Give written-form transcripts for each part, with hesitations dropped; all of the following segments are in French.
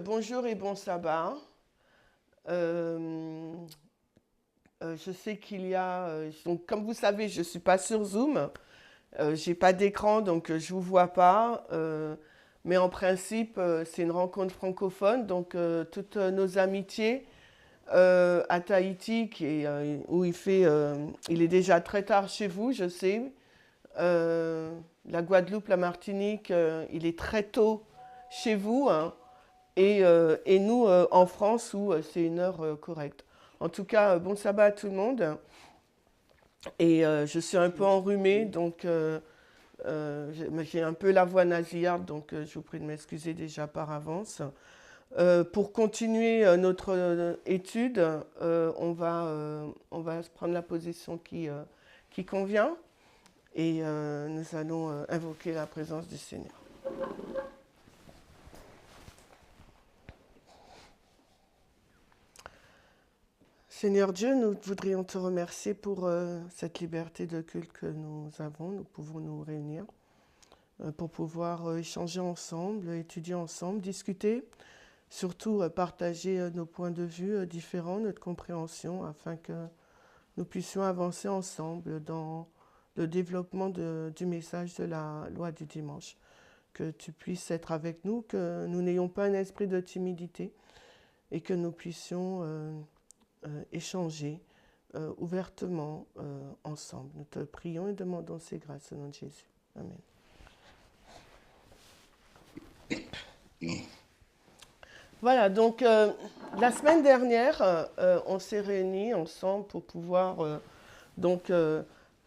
Bonjour et bon sabbat. Euh, je sais qu'il y a, donc comme vous savez, je ne suis pas sur Zoom, j'ai pas d'écran, donc je vous vois pas. Mais en principe, c'est une rencontre francophone, donc toutes nos amitiés à Tahiti, où il est déjà très tard chez vous, je sais. Euh, la Guadeloupe, la Martinique, il est très tôt chez vous, hein. Et nous, en France, où c'est une heure correcte. En tout cas, bon sabbat à tout le monde. Et je suis un peu enrhumée, donc j'ai un peu la voix nasillarde, donc je vous prie de m'excuser déjà par avance. Pour continuer notre étude, on va se prendre la position qui convient et nous allons invoquer la présence du Seigneur. Seigneur Dieu, nous voudrions te remercier pour cette liberté de culte que nous avons. Nous pouvons nous réunir pour pouvoir échanger ensemble, étudier ensemble, discuter, surtout partager nos points de vue différents, notre compréhension, afin que nous puissions avancer ensemble dans le développement du message de la loi du dimanche. Que tu puisses être avec nous, que nous n'ayons pas un esprit de timidité et que nous puissions échanger ouvertement ensemble. Nous te prions et demandons ces grâces au nom de Jésus. Amen. Voilà, donc la semaine dernière, on s'est réunis ensemble pour pouvoir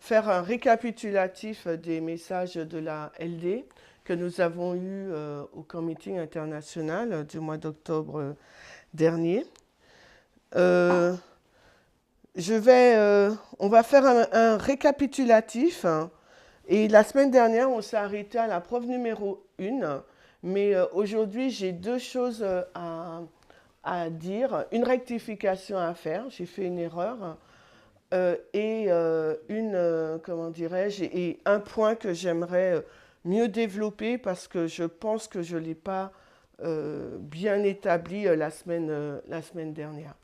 faire un récapitulatif des messages de la LD que nous avons eus au camp meeting international du mois d'octobre dernier. On va faire un récapitulatif, hein. Et la semaine dernière, on s'est arrêté à la preuve numéro 1. Mais aujourd'hui, j'ai deux choses à dire. Une rectification à faire. J'ai fait une erreur. Comment dirais-je, et un point que j'aimerais mieux développer parce que je pense que je ne l'ai pas bien établi la semaine dernière.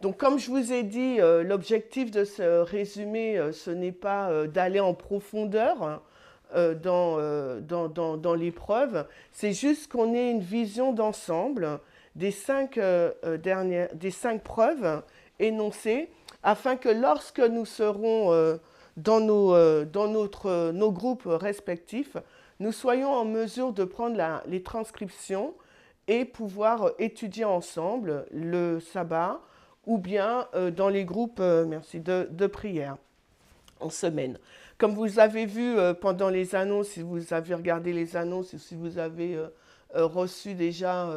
Donc, comme je vous ai dit, l'objectif de ce résumé, ce n'est pas d'aller en profondeur, hein, dans l'épreuve, c'est juste qu'on ait une vision d'ensemble des des 5 preuves énoncées, afin que lorsque nous serons dans nos groupes respectifs, nous soyons en mesure de prendre les transcriptions et pouvoir étudier ensemble le sabbat ou bien dans les groupes de prière en semaine. Comme vous avez vu pendant les annonces, si vous avez regardé les annonces et si vous avez reçu déjà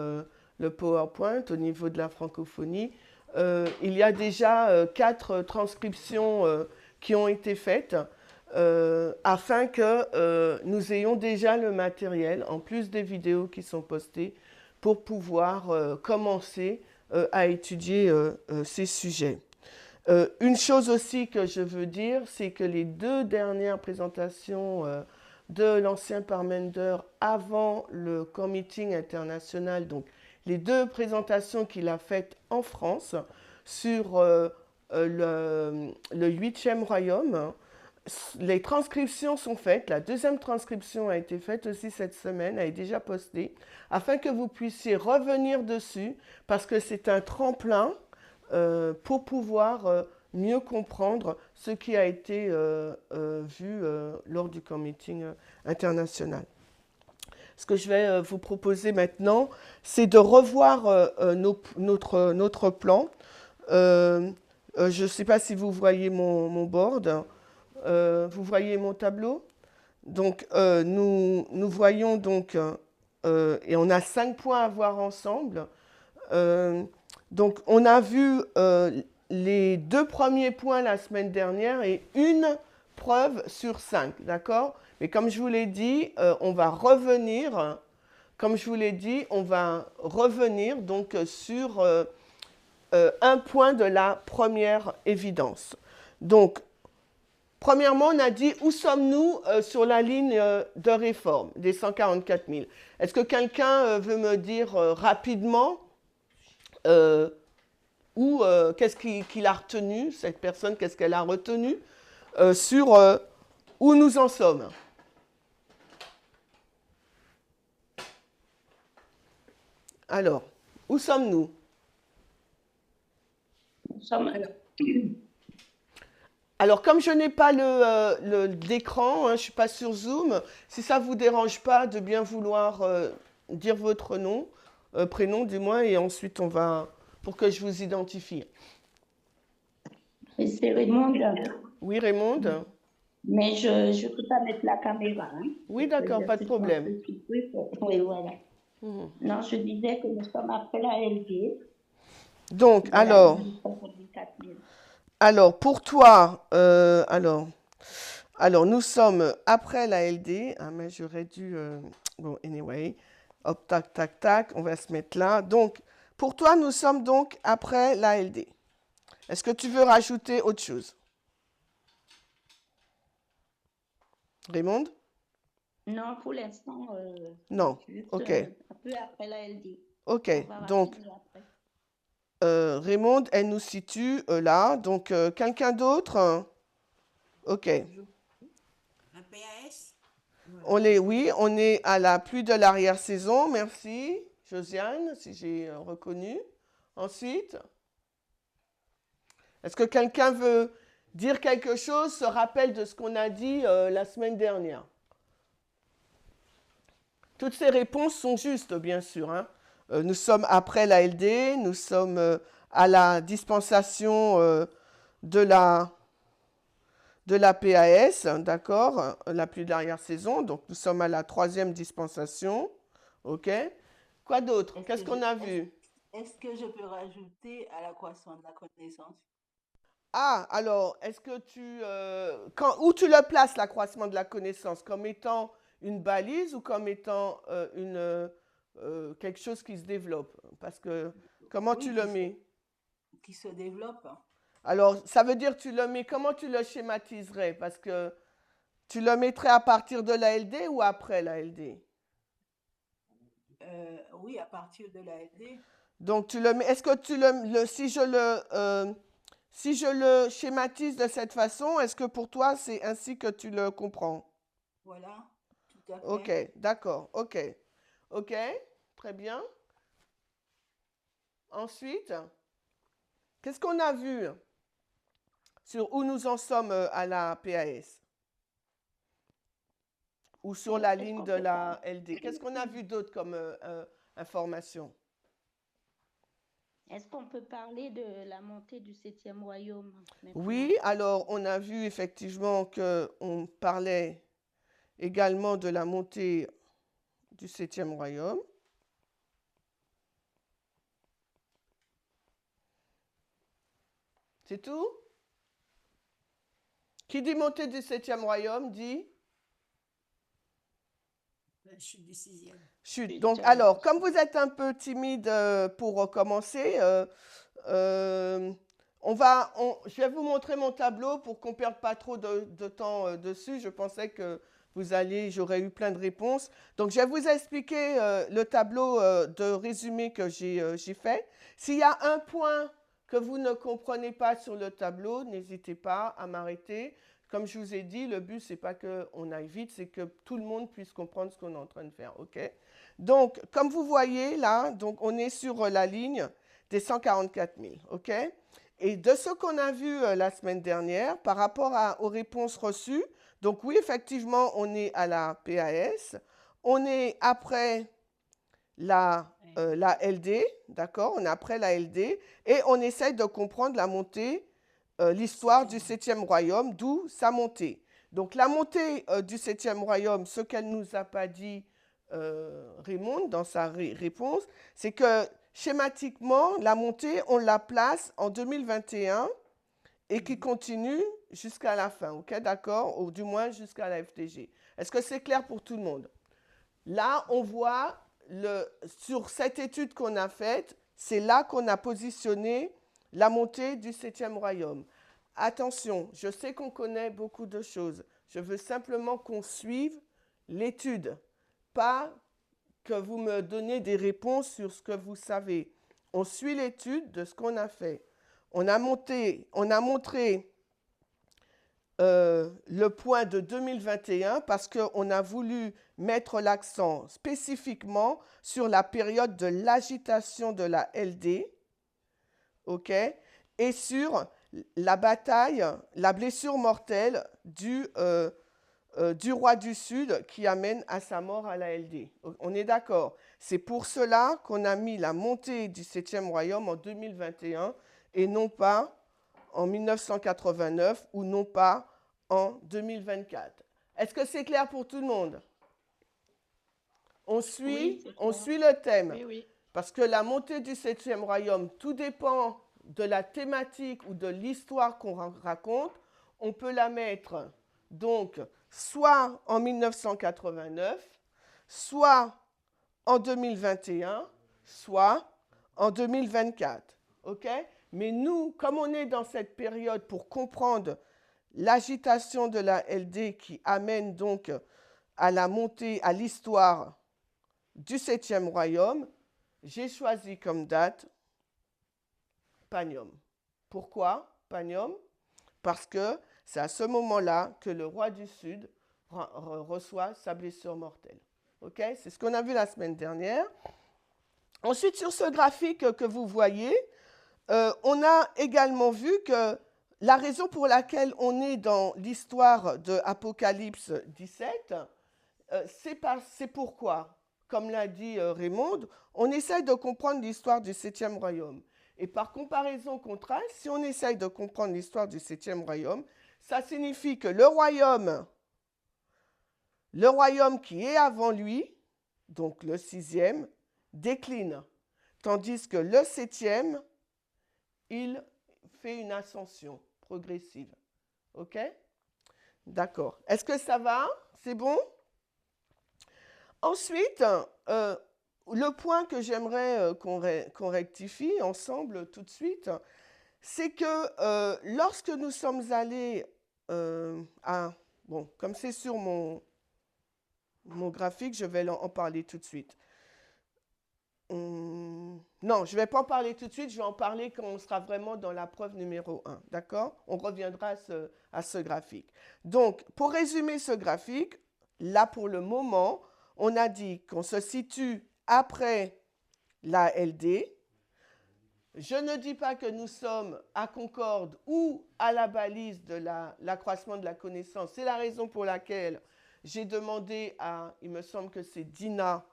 le PowerPoint au niveau de la francophonie, il y a déjà 4 transcriptions qui ont été faites afin que nous ayons déjà le matériel, en plus des vidéos qui sont postées, pour pouvoir commencer à étudier ces sujets. Une chose aussi que je veux dire, c'est que les 2 dernières présentations de l'ancien Parmenter avant le camp meeting international, donc les 2 présentations qu'il a faites en France sur le 8e royaume, les transcriptions sont faites. La deuxième transcription a été faite aussi cette semaine, elle est déjà postée, afin que vous puissiez revenir dessus, parce que c'est un tremplin pour pouvoir mieux comprendre ce qui a été vu lors du camp meeting international. Ce que je vais vous proposer maintenant, c'est de revoir notre plan. Je ne sais pas si vous voyez mon board. Vous voyez mon tableau. Donc, nous voyons donc, et on a 5 points à voir ensemble. Donc, on a vu les 2 premiers points la semaine dernière et une preuve sur 5, d'accord? Mais comme je vous l'ai dit, on va revenir, comme je vous l'ai dit, on va revenir donc sur un point de la première évidence. Donc, premièrement, on a dit où sommes-nous sur la ligne de réforme des 144 000. Est-ce que quelqu'un veut me dire rapidement où qu'est-ce qu'il a retenu, cette personne, qu'est-ce qu'elle a retenu sur où nous en sommes? Alors, où sommes-nous? Nous sommes Alors, comme je n'ai pas l'écran, hein, je ne suis pas sur Zoom, si ça ne vous dérange pas de bien vouloir dire votre nom, prénom du moins, et ensuite on va, pour que je vous identifie. c'est Raymond, Oui, Raymond? mais je ne peux pas mettre la caméra. Hein. Oui, d'accord, pas de problème. Oui, voilà. Non, je disais que nous sommes après la LD. Donc, alors, pour toi, alors, nous sommes après la LD. Ah, mais j'aurais dû... bon, anyway. Hop, tac, tac, tac. On va se mettre là. Donc, pour toi, nous sommes donc après la LD. Est-ce que tu veux rajouter autre chose? Raymond? Non, pour l'instant. Non, juste, ok. un peu après la LD. Ok, donc, Raymond, elle nous situe là. Donc, quelqu'un d'autre? Ok. Un PAS? Oui, on est à la pluie de l'arrière-saison. Merci, Josiane, si j'ai reconnu. Ensuite, est-ce que quelqu'un veut dire quelque chose, se rappelle de ce qu'on a dit la semaine dernière? Toutes ces réponses sont justes, bien sûr. Hein. Nous sommes après la LD, nous sommes à la dispensation de la PAS, d'accord, la pluie de l'arrière-saison. Donc, nous sommes à la 3e dispensation. OK. Quoi d'autre? Qu'est-ce qu'on a vu? Est-ce que je peux rajouter à l'accroissement de la connaissance? Ah, alors, est-ce que où tu le places, l'accroissement de la connaissance? Comme étant une balise ou comme étant quelque chose qui se développe? Parce que, comment tu le mets? Qui se développe. Alors, ça veut dire tu le mets, comment tu le schématiserais? Parce que tu le mettrais à partir de la LD ou après la LD? Oui, à partir de la LD. Donc, tu le mets, est-ce que si je le schématise de cette façon, est-ce que pour toi, c'est ainsi que tu le comprends? Voilà, tout à fait. Ok, d'accord, ok. Ok, très bien. Ensuite, qu'est-ce qu'on a vu sur où nous en sommes à la PAS? Ou sur la ligne de la LD? Qu'est-ce qu'on a vu d'autre comme information? Est-ce qu'on peut parler de la montée du 7e royaume maintenant? Oui, alors on a vu effectivement qu'on parlait également de la montée du 7e royaume. C'est tout? Qui dit montée du 7e royaume dit? Chute du 6e. Chute. Donc, alors, comme vous êtes un peu timide pour commencer, je vais vous montrer mon tableau pour qu'on ne perde pas trop de temps dessus. Je pensais que j'aurais eu plein de réponses. Donc, je vais vous expliquer le tableau de résumé que j'ai fait. S'il y a un point que vous ne comprenez pas sur le tableau, n'hésitez pas à m'arrêter. Comme je vous ai dit, le but, ce n'est pas qu'on aille vite, c'est que tout le monde puisse comprendre ce qu'on est en train de faire. OK? Donc, comme vous voyez là, donc on est sur la ligne des 144 000. OK? Et de ce qu'on a vu la semaine dernière, par rapport aux réponses reçues, donc oui, effectivement, on est à la PAS. On est après la LD, d'accord? On est après la LD. Et on essaye de comprendre la montée, l'histoire du 7e royaume, d'où sa montée. Donc la montée du 7e royaume, ce qu'elle ne nous a pas dit, Raymond, dans sa réponse, c'est que schématiquement, la montée, on la place en 2021 et qui continue jusqu'à la fin, ok, d'accord? Ou du moins jusqu'à la FTG. Est-ce que c'est clair pour tout le monde? Là, on voit, sur cette étude qu'on a faite, c'est là qu'on a positionné la montée du 7e royaume. Attention, je sais qu'on connaît beaucoup de choses. Je veux simplement qu'on suive l'étude, pas que vous me donnez des réponses sur ce que vous savez. On suit l'étude de ce qu'on a fait. On a montré le point de 2021 parce qu'on a voulu mettre l'accent spécifiquement sur la période de l'agitation de la LD, ok, et sur la bataille, la blessure mortelle du roi du Sud qui amène à sa mort à la LD. On est d'accord? C'est pour cela qu'on a mis la montée du 7e royaume en 2021 et non pas en 1989 ou non pas en 2024. Est-ce que c'est clair pour tout le monde? On suit le thème. Oui, oui. Parce que la montée du 7e royaume, tout dépend de la thématique ou de l'histoire qu'on raconte. On peut la mettre donc soit en 1989, soit en 2021, soit en 2024. OK? Mais nous, comme on est dans cette période pour comprendre l'agitation de la LD qui amène donc à la montée, à l'histoire du 7e royaume, j'ai choisi comme date Panium. Pourquoi Panium? Parce que c'est à ce moment-là que le roi du Sud reçoit sa blessure mortelle. OK? C'est ce qu'on a vu la semaine dernière. Ensuite, sur ce graphique que vous voyez, on a également vu que la raison pour laquelle on est dans l'histoire de Apocalypse 17, c'est pourquoi, comme l'a dit Raymond, on essaye de comprendre l'histoire du 7e royaume. Et par comparaison contraste, si on essaye de comprendre l'histoire du 7e royaume, ça signifie que le royaume qui est avant lui, donc le 6e, décline. Tandis que le 7e, il fait une ascension progressive. OK? D'accord. Est-ce que ça va? C'est bon? Ensuite, le point que j'aimerais qu'on rectifie ensemble tout de suite, c'est que lorsque nous sommes allés bon, comme c'est sur mon graphique, je vais en parler tout de suite. Non, je ne vais pas en parler tout de suite, je vais en parler quand on sera vraiment dans la preuve numéro 1. D'accord? On reviendra à ce graphique. Donc, pour résumer ce graphique, là pour le moment, on a dit qu'on se situe après la LD. Je ne dis pas que nous sommes à Concorde ou à la balise de l'accroissement de la connaissance. C'est la raison pour laquelle j'ai demandé à, il me semble que c'est Dina,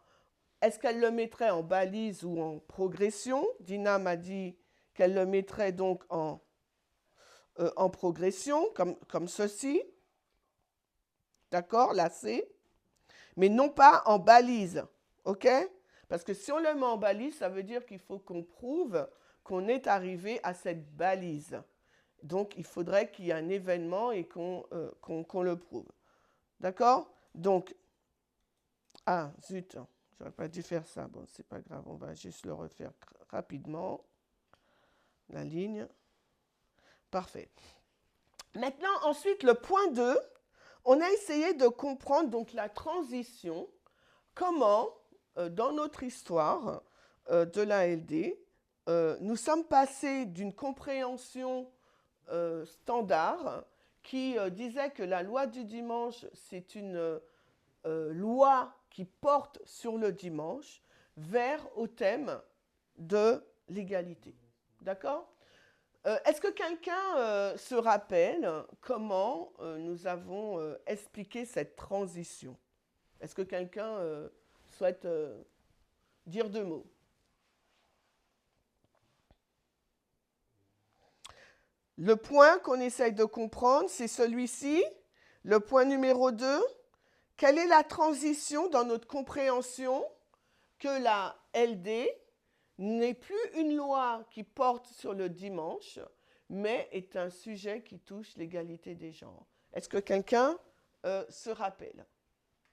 est-ce qu'elle le mettrait en balise ou en progression? Dina m'a dit qu'elle le mettrait donc en progression, comme ceci. D'accord, là c'est. Mais non pas en balise. OK? Parce que si on le met en balise, ça veut dire qu'il faut qu'on prouve qu'on est arrivé à cette balise. Donc, il faudrait qu'il y ait un événement et qu'on le prouve. D'accord? Donc, ah, zut, j'aurais pas dû faire ça. Bon, c'est pas grave, on va juste le refaire rapidement. La ligne. Parfait. Maintenant, ensuite, le point 2, on a essayé de comprendre donc la transition, comment, dans notre histoire de l'ALD, nous sommes passés d'une compréhension standard qui disait que la loi du dimanche, c'est une loi qui porte sur le dimanche, au thème de l'égalité. D'accord? Est-ce que quelqu'un se rappelle comment nous avons expliqué cette transition? Est-ce que quelqu'un souhaite dire deux mots? Le point qu'on essaye de comprendre, c'est celui-ci. Le point numéro 2. Quelle est la transition dans notre compréhension que la LD n'est plus une loi qui porte sur le dimanche, mais est un sujet qui touche l'égalité des genres. Est-ce que quelqu'un se rappelle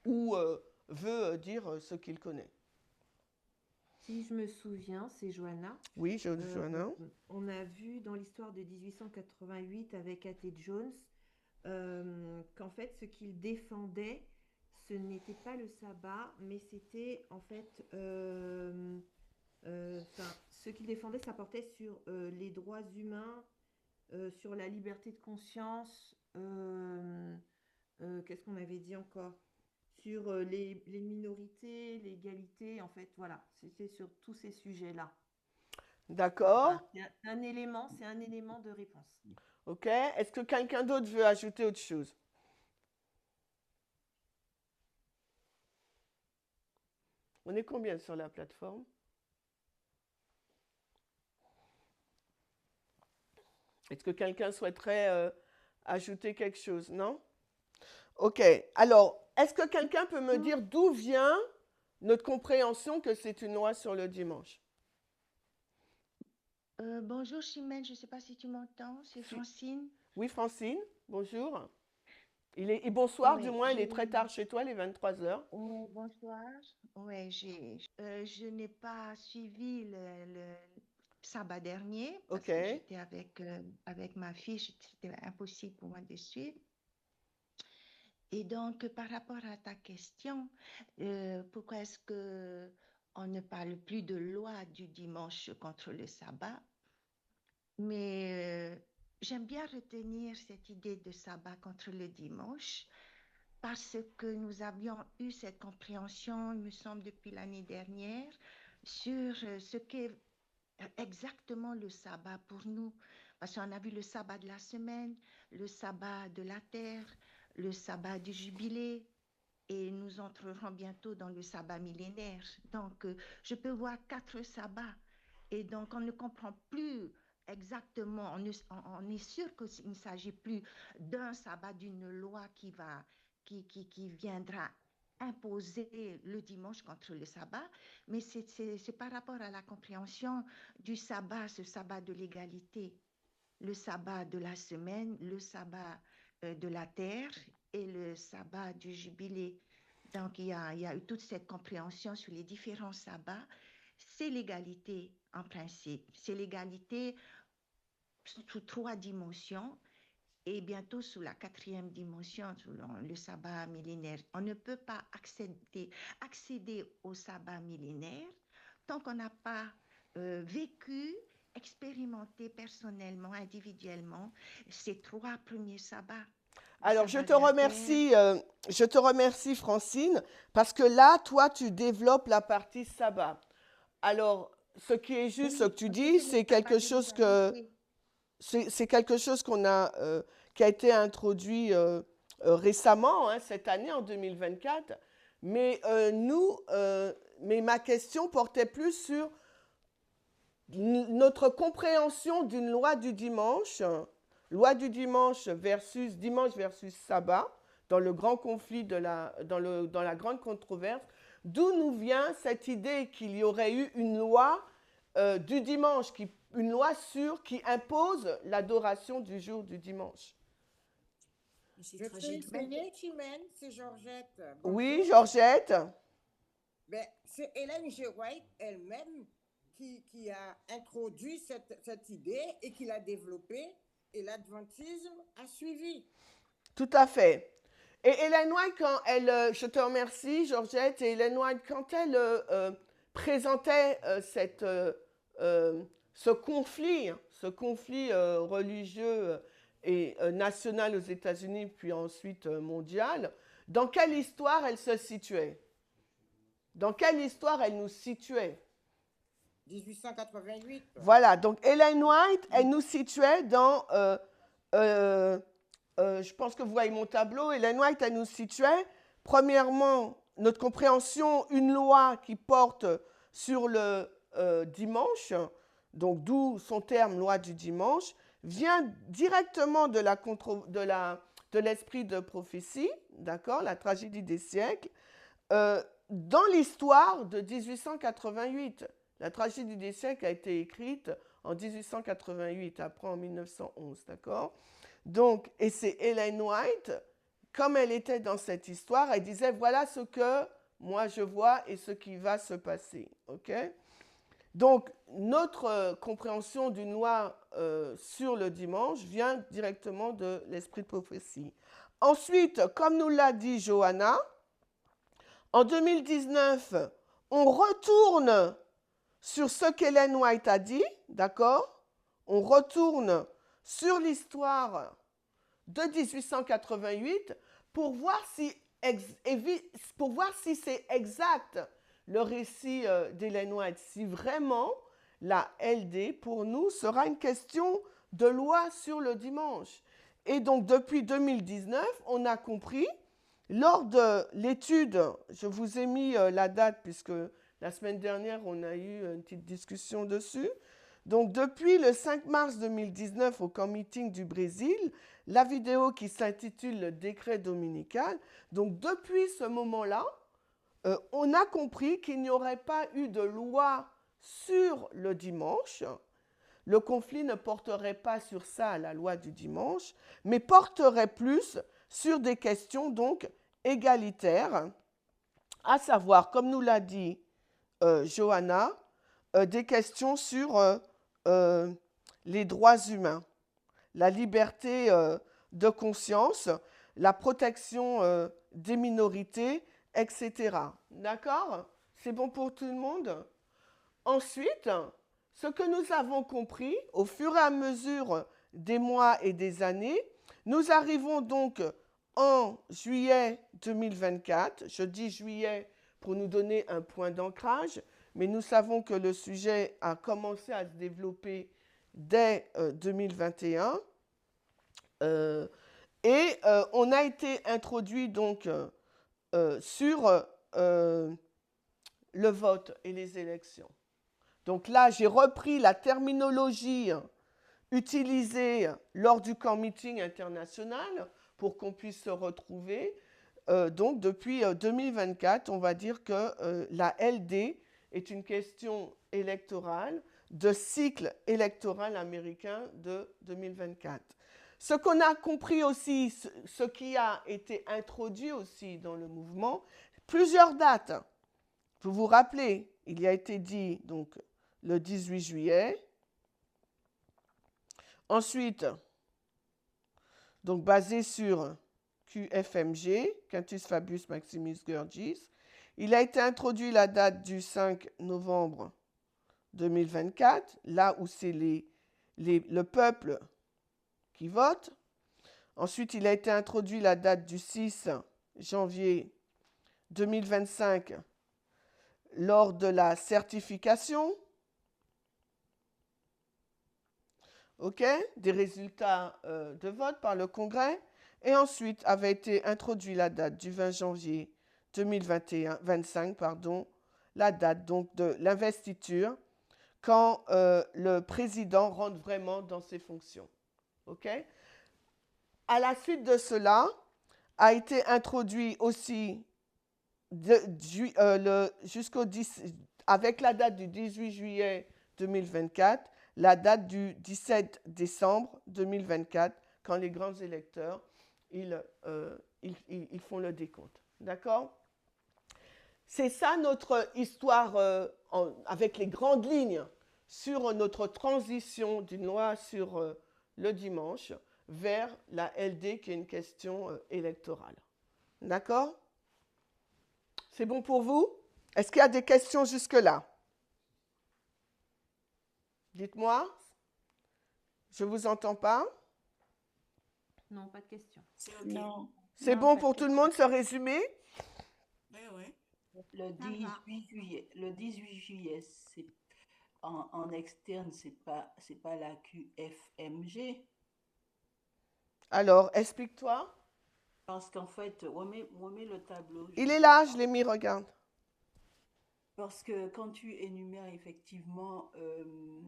ou veut dire ce qu'il connaît? Si je me souviens, c'est Johanna. Oui, Johanna. On a vu dans l'histoire de 1888 avec Atté Jones qu'en fait, ce qu'il défendait, ce n'était pas le sabbat, mais c'était en fait, ce qu'il défendait, ça portait sur les droits humains, sur la liberté de conscience, qu'est-ce qu'on avait dit encore? Sur les minorités, l'égalité, en fait, voilà, c'était sur tous ces sujets-là. D'accord. C'est un élément de réponse. Ok. Est-ce que quelqu'un d'autre veut ajouter autre chose? On est combien sur la plateforme? Est-ce que quelqu'un souhaiterait ajouter quelque chose? Non? Ok. Alors, est-ce que quelqu'un peut me dire d'où vient notre compréhension que c'est une loi sur le dimanche? Bonjour Chimène, je ne sais pas si tu m'entends, c'est Francine. Oui, Francine, bonjour. Et bonsoir, du moins, il est très tard chez toi, les 23 heures. Oui, bonsoir. Oui, je n'ai pas suivi le sabbat dernier parce que j'étais avec ma fille, c'était impossible pour moi de suivre. Et donc, par rapport à ta question, pourquoi est-ce qu'on ne parle plus de loi du dimanche contre le sabbat? Mais j'aime bien retenir cette idée de sabbat contre le dimanche parce que nous avions eu cette compréhension, il me semble, depuis l'année dernière, sur ce qu'est exactement le sabbat pour nous. Parce qu'on a vu le sabbat de la semaine, le sabbat de la terre, le sabbat du jubilé, et nous entrerons bientôt dans le sabbat millénaire. Donc, je peux voir 4 sabbats. Et donc, on ne comprend plus exactement, on est sûr qu'il ne s'agit plus d'un sabbat, d'une loi qui viendra imposer le dimanche contre le sabbat, mais c'est par rapport à la compréhension du sabbat, ce sabbat de l'égalité, le sabbat de la semaine, le sabbat de la terre et le sabbat du jubilé. Donc, il y a eu toute cette compréhension sur les différents sabbats. C'est l'égalité en principe. C'est l'égalité sous 3 dimensions et bientôt sous la 4e dimension, sous le sabbat millénaire. On ne peut pas accéder au sabbat millénaire tant qu'on n'a pas vécu, expérimenté personnellement, individuellement, ces 3 premiers sabbats. Alors, je te remercie, Francine, parce que là, toi, tu développes la partie sabbat. Alors, ce qui est juste, ce que tu dis, c'est quelque chose c'est quelque chose qui a été introduit récemment, hein, cette année, en 2024. Mais mais ma question portait plus sur notre compréhension d'une loi du dimanche versus dimanche versus sabbat, dans le grand conflit, dans la grande controverse, d'où nous vient cette idée qu'il y aurait eu une loi du dimanche, une loi qui impose l'adoration du jour du dimanche. Je peux essayer, Chimène, c'est Georgette. Bonjour. Oui, Georgette. Ben, c'est Hélène G. White elle-même qui a introduit cette idée et qui l'a développée, et l'adventisme a suivi. Tout à fait. Et Hélène White, je te remercie, Georgette, et Hélène White, quand elle présentait ce conflit religieux et national aux États-Unis, puis ensuite mondial, dans quelle histoire elle se situait? Dans quelle histoire elle nous situait? 1888. Voilà, donc Hélène White, elle nous situait dans, je pense que vous voyez mon tableau, Hélène White, elle nous situait, premièrement, notre compréhension, une loi qui porte sur le dimanche, donc d'où son terme loi du dimanche, vient directement de l'esprit de prophétie, d'accord, la tragédie des siècles, dans l'histoire de 1888. La tragédie des siècles a été écrite en 1888, après en 1911, d'accord? Donc, et c'est Ellen White, comme elle était dans cette histoire, elle disait, voilà ce que moi je vois et ce qui va se passer, ok? Donc, notre compréhension d'une loi sur le dimanche vient directement de l'esprit de prophétie. Ensuite, comme nous l'a dit Johanna, en 2019, on retourne sur ce qu'Ellen White a dit, d'accord? On retourne sur l'histoire de 1888 pour voir si, c'est exact le récit d'Ellen White, si vraiment la LD pour nous sera une question de loi sur le dimanche. Et donc depuis 2019, on a compris, lors de l'étude, je vous ai mis la date puisque la semaine dernière on a eu une petite discussion dessus. Donc depuis le 5 mars 2019 au camp meeting du Brésil, la vidéo qui s'intitule le décret dominical, donc depuis ce moment-là, on a compris qu'il n'y aurait pas eu de loi sur le dimanche. Le conflit ne porterait pas sur ça, la loi du dimanche, mais porterait plus sur des questions donc égalitaires, à savoir, comme nous l'a dit Johanna, des questions sur les droits humains, la liberté de conscience, la protection des minorités, etc. D'accord? C'est bon pour tout le monde? Ensuite, ce que nous avons compris au fur et à mesure des mois et des années, nous arrivons donc en juillet 2024. Je dis juillet pour nous donner un point d'ancrage, mais nous savons que le sujet a commencé à se développer dès 2021. On a été introduit donc sur le vote et les élections. Donc là, j'ai repris la terminologie utilisée lors du camp meeting international pour qu'on puisse se retrouver. Donc depuis 2024, on va dire que la LD est une question électorale de cycle électoral américain de 2024. Ce qu'on a compris aussi, ce qui a été introduit aussi dans le mouvement, plusieurs dates. Vous vous rappelez, il y a été dit donc le 18 juillet. Ensuite, donc basé sur QFMG, Quintus Fabius Maximus Gurgis, il a été introduit la date du 5 novembre 2024, là où c'est le peuple qui vote. Ensuite, il a été introduit la date du 6 janvier 2025 lors de la certification des résultats de vote par le Congrès. Et ensuite avait été introduit la date du 20 janvier 2025, la date donc de l'investiture, quand le président rentre vraiment dans ses fonctions. À la suite de cela, a été introduit aussi avec la date du 18 juillet 2024, la date du 17 décembre 2024, quand les grands électeurs ils font le décompte. D'accord? C'est ça notre histoire avec les grandes lignes sur notre transition d'une loi sur le dimanche vers la LD qui est une question électorale. D'accord? C'est bon pour vous? Est-ce qu'il y a des questions jusque-là? Dites-moi. Je ne vous entends pas. Non, pas de questions. C'est OK. Non. C'est Non, bon pas pour de tout le monde, ce résumé? Oui, oui. Ça va. Le 18 juillet, c'est en externe, c'est pas la QFMG. Alors, explique-toi. Parce qu'en fait, on met le tableau. Il est là, je l'ai mis, regarde. Parce que quand tu énumères effectivement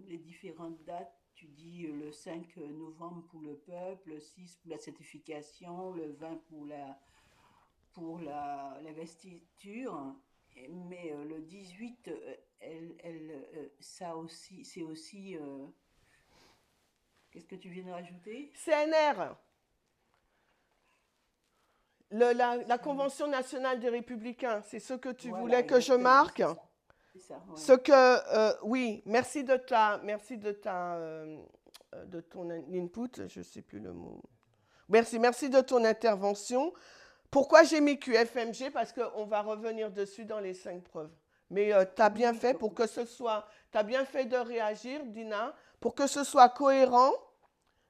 les différentes dates, tu dis le 5 novembre pour le peuple, le 6 pour la certification, le 20 pour l'investiture. Mais le 18, ça aussi, c'est aussi. Qu'est-ce que tu viens de rajouter? CNR, la C'est- Convention nationale des républicains, c'est ce que tu Voilà, voulais que je exactement, marque. c'est ça. C'est ça, Ce oui. que, oui, merci de ton input, je ne sais plus le mot. Merci de ton intervention. Pourquoi j'ai mis QFMG? Parce qu'on va revenir dessus dans les 5 preuves. Mais tu as bien Oui, fait pour que ce soit, tu as bien fait de réagir, Dina, pour que ce soit cohérent,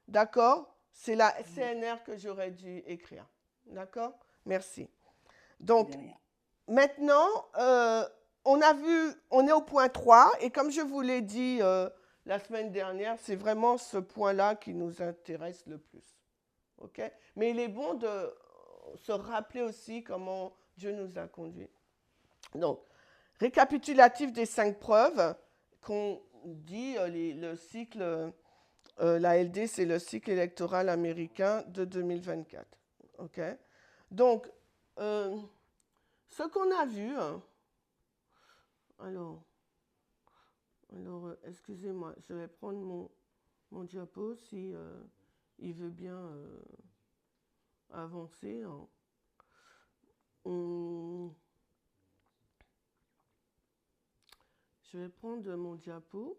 d'accord? C'est la CNR que j'aurais dû écrire, d'accord? Merci. Donc, de rien. maintenant, on a vu, on est au point 3, et comme je vous l'ai dit la semaine dernière, c'est vraiment ce point-là qui nous intéresse le plus. OK? Mais il est bon de se rappeler aussi comment Dieu nous a conduits. Donc, récapitulatif des 5 preuves qu'on dit, le cycle, la LD, c'est le cycle électoral américain de 2024. OK? Donc, ce qu'on a vu, alors excusez-moi, je vais prendre mon diapo si il veut bien avancer. Je vais prendre mon diapo.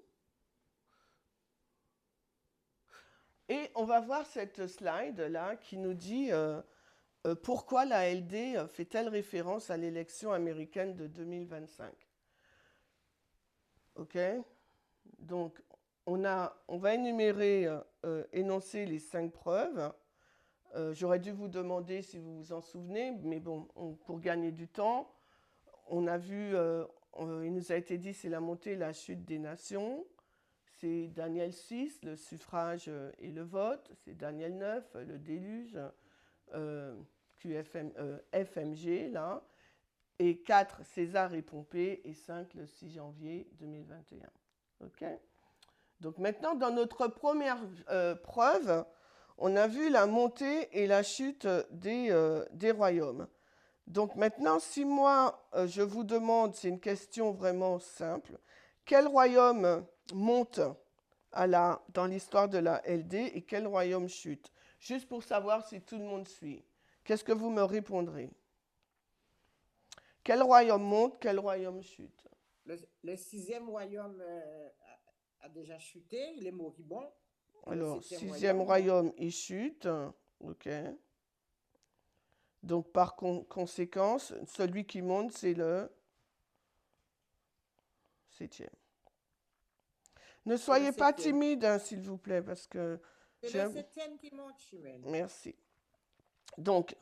Et on va voir cette slide-là qui nous dit pourquoi la LD fait-elle référence à l'élection américaine de 2025. OK? Donc, on va énumérer, énoncer les 5 preuves. J'aurais dû vous demander si vous vous en souvenez, mais bon, pour gagner du temps, on a vu, il nous a été dit, c'est la montée et la chute des nations. C'est Daniel 6, le suffrage et le vote. C'est Daniel 9, le déluge, FMG, là. Et 4, César et Pompée. Et 5, le 6 janvier 2021. OK? Donc maintenant, dans notre première preuve, on a vu la montée et la chute des royaumes. Donc maintenant, si moi, je vous demande, c'est une question vraiment simple, quel royaume monte dans l'histoire de la LD et quel royaume chute? Juste pour savoir si tout le monde suit. Qu'est-ce que vous me répondrez? Quel royaume monte, quel royaume chute? Le 6e royaume a déjà chuté, il est moribond. Alors, Le 7e 6e royaume, il chute. OK. Donc, par conséquence, celui qui monte, c'est le 7e. Ne soyez pas timide, hein, s'il vous plaît, parce que... C'est le 7e qui monte, Chimène. Merci. Donc,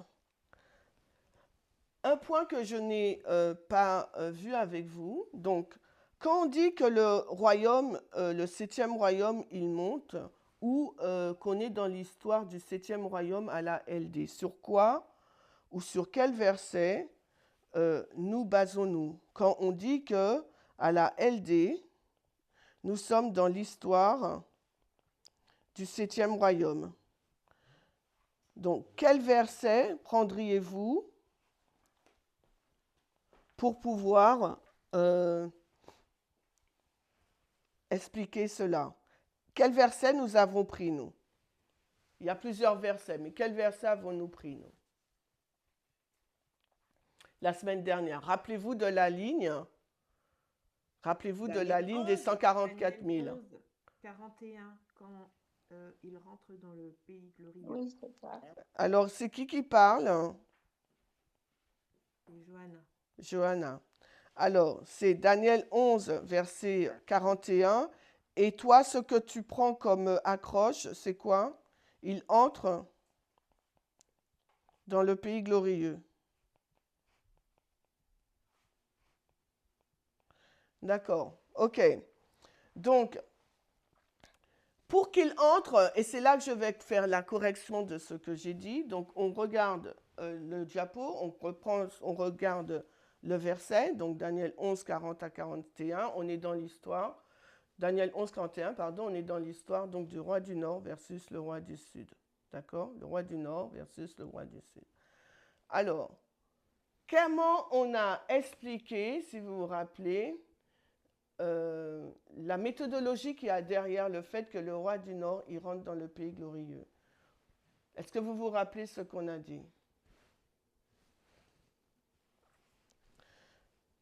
un point que je n'ai pas vu avec vous. Donc, quand on dit que le royaume, le 7e royaume, il monte, ou qu'on est dans l'histoire du 7e royaume à la LD, sur quoi ou sur quel verset nous basons-nous quand on dit que à la LD, nous sommes dans l'histoire du 7e royaume? Donc, quel verset prendriez-vous pour pouvoir expliquer cela? Quel verset nous avons pris, nous? Il y a plusieurs versets, mais quel verset avons-nous pris, nous? La semaine dernière. Rappelez-vous de la ligne. Rappelez-vous de la ligne des 144 000. 41, quand il rentre dans le pays glorieux. Oui, c'est ça. Alors, c'est qui parle? C'est Johanna. Johanna. Alors, c'est Daniel 11, verset 41. Et toi, ce que tu prends comme accroche, c'est quoi? Il entre dans le pays glorieux. D'accord. OK. Donc, pour qu'il entre, et c'est là que je vais faire la correction de ce que j'ai dit, donc on regarde le diapo, on regarde le verset, donc Daniel 11, 40 à 41, on est dans l'histoire. Daniel 11, 41, pardon, on est dans l'histoire donc du roi du Nord versus le roi du Sud. D'accord? Le roi du Nord versus le roi du Sud. Alors, comment on a expliqué, si vous vous rappelez, la méthodologie qu'il y a derrière le fait que le roi du Nord, il rentre dans le pays glorieux. Est-ce que vous vous rappelez ce qu'on a dit?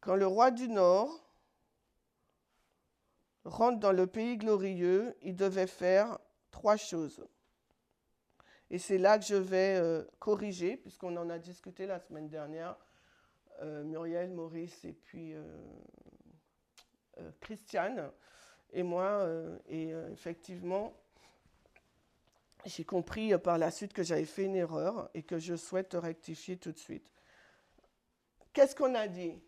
Quand le roi du Nord rentre dans le pays glorieux, il devait faire 3 choses. Et c'est là que je vais corriger, puisqu'on en a discuté la semaine dernière, Muriel, Maurice et puis Christiane et moi. Effectivement, j'ai compris par la suite que j'avais fait une erreur et que je souhaite rectifier tout de suite. Qu'est-ce qu'on a dit?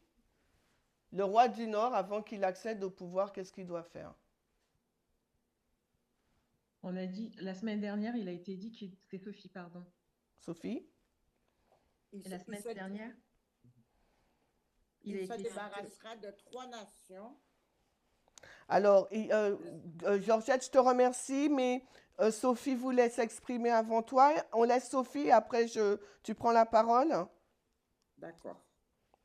Le roi du Nord, avant qu'il accède au pouvoir, qu'est-ce qu'il doit faire? On a dit, la semaine dernière, il a été dit que c'est Sophie, pardon. Sophie? Et la semaine dernière, il se débarrassera de 3 nations. Alors, Georgette, je te remercie, mais Sophie voulait s'exprimer avant toi. On laisse Sophie, après tu prends la parole. D'accord.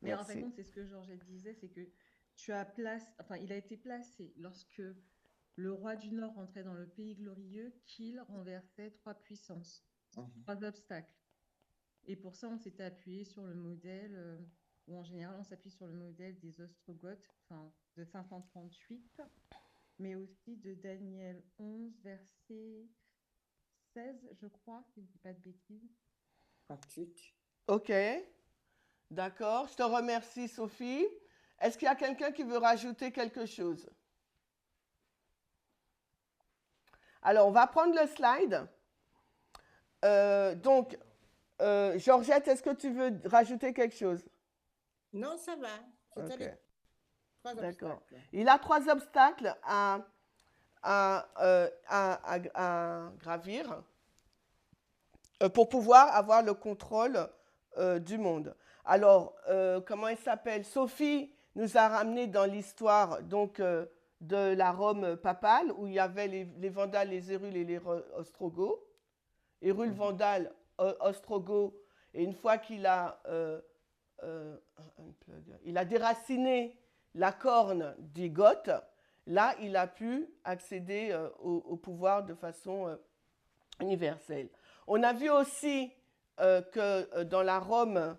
Mais en fait, c'est ce que Georgette disait, c'est que il a été placé lorsque le roi du Nord rentrait dans le pays glorieux, qu'il renversait 3 puissances, 3 obstacles. Et pour ça, on s'était appuyé sur le modèle, ou en général, on s'appuie sur le modèle des Ostrogoths, de 538, mais aussi de Daniel 11, verset 16, je crois, si je ne dis pas de bêtises. 38. Ok, d'accord. Je te remercie, Sophie. Est-ce qu'il y a quelqu'un qui veut rajouter quelque chose? Alors, on va prendre le slide. Georgette, est-ce que tu veux rajouter quelque chose? Non, ça va. Okay. 3 D'accord. obstacles. Il a 3 obstacles à gravir pour pouvoir avoir le contrôle du monde. Alors, comment elle s'appelle? Sophie nous a ramené dans l'histoire de la Rome papale, où il y avait les Vandales, les Hérules et les Ostrogoths. Hérules, Vandales, Ostrogoths, et une fois qu'il a déraciné la corne des Goths, là, il a pu accéder au pouvoir de façon universelle. On a vu aussi que dans la Rome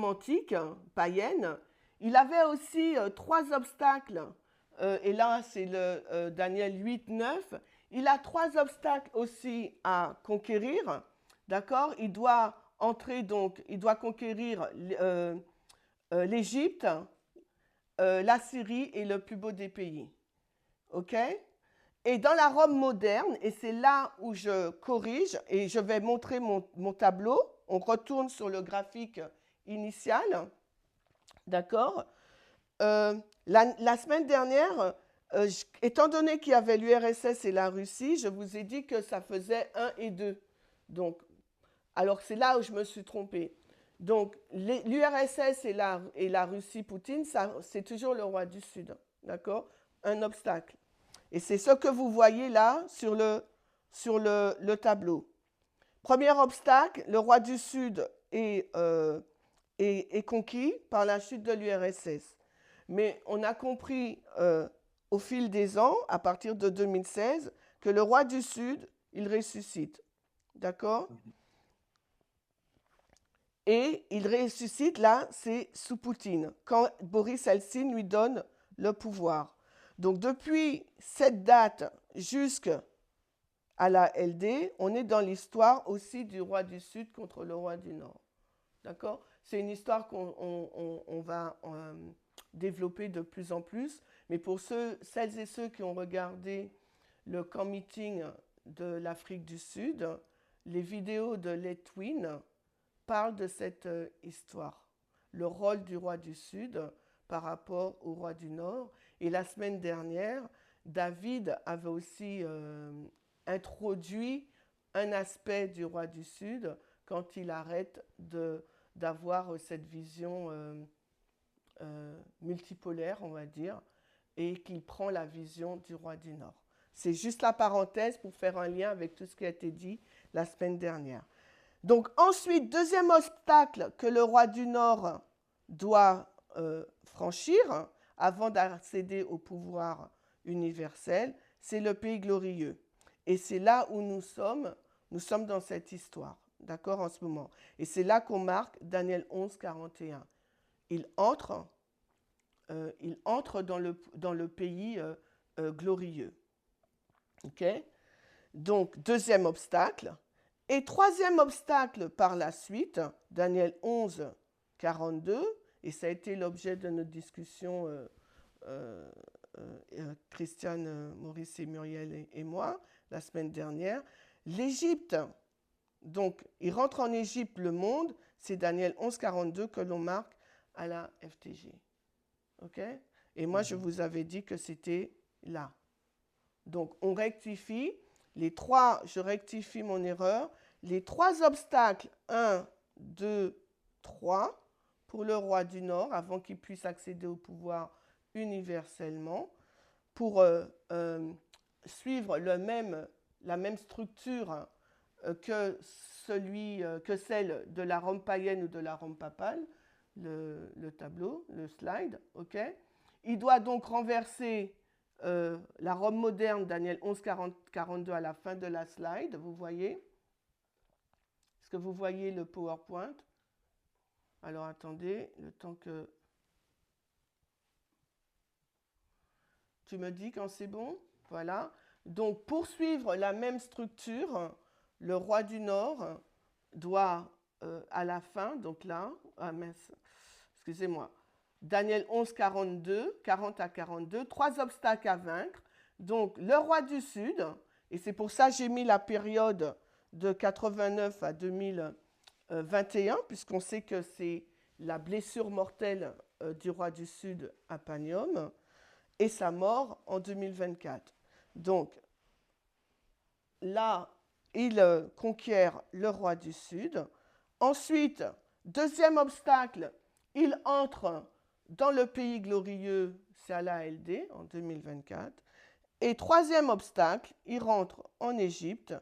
antique, païenne, il avait aussi 3 obstacles. Et là, c'est le Daniel 8, 9. Il a 3 obstacles aussi à conquérir. D'accord? Il doit conquérir l'Égypte, la Syrie et le plus beau des pays. OK? Et dans la Rome moderne, et c'est là où je corrige, et je vais montrer mon tableau, on retourne sur le graphique initial, d'accord? La semaine dernière, étant donné qu'il y avait l'URSS et la Russie, je vous ai dit que ça faisait 1 et 2. Donc, alors c'est là où je me suis trompée. Donc, l'URSS et la Russie Poutine, c'est toujours le roi du Sud, d'accord? Un obstacle. Et c'est ce que vous voyez là sur le tableau. Premier obstacle, le roi du Sud est conquis par la chute de l'URSS. Mais on a compris au fil des ans, à partir de 2016, que le roi du Sud, il ressuscite. D'accord? Et il ressuscite là, c'est sous Poutine, quand Boris Eltsine lui donne le pouvoir. Donc depuis cette date jusqu'à la LD, on est dans l'histoire aussi du roi du Sud contre le roi du Nord. D'accord? C'est une histoire qu'on va développer de plus en plus. Mais pour celles et ceux qui ont regardé le camp meeting de l'Afrique du Sud, les vidéos de Letwin parlent de cette histoire. Le rôle du roi du Sud par rapport au roi du Nord. Et la semaine dernière, David avait aussi introduit un aspect du roi du Sud quand il arrête d'avoir cette vision multipolaire, on va dire, et qu'il prend la vision du roi du Nord. C'est juste la parenthèse pour faire un lien avec tout ce qui a été dit la semaine dernière. Donc ensuite, deuxième obstacle que le roi du Nord doit franchir avant d'accéder au pouvoir universel, c'est le pays glorieux. Et c'est là où nous sommes dans cette histoire, d'accord, en ce moment. Et c'est là qu'on marque Daniel 11, 41. Il entre dans le pays glorieux. Ok? Donc, deuxième obstacle. Et troisième obstacle par la suite, Daniel 11, 42, et ça a été l'objet de notre discussion, Christiane, Maurice et Muriel et moi, la semaine dernière. L'Égypte, donc il rentre en Égypte le monde, c'est Daniel 11, 42 que l'on marque à la FTG. Ok? Et moi, je vous avais dit que c'était là. Donc, on rectifie je rectifie mon erreur. Les trois obstacles, 1, 2, 3, pour le roi du Nord, avant qu'il puisse accéder au pouvoir universellement, pour suivre la même structure que celle de la Rome païenne ou de la Rome papale, le tableau, le slide, ok? Il doit donc renverser la Rome moderne, Daniel 11, 42 à la fin de la slide, vous voyez? Est-ce que vous voyez le PowerPoint? Alors attendez, le temps que... Tu me dis quand c'est bon? Voilà. Donc pour suivre la même structure, le roi du Nord doit à la fin, donc là, excusez-moi, Daniel 11, 42, 40 à 42, trois obstacles à vaincre. Donc, le roi du Sud, et c'est pour ça que j'ai mis la période de 89 à 2021, puisqu'on sait que c'est la blessure mortelle du roi du Sud à Panium, et sa mort en 2024. Donc, là, il conquiert le roi du Sud. Ensuite, deuxième obstacle, il entre dans le pays glorieux, c'est à l'ALD en 2024. Et troisième obstacle, il rentre en Égypte,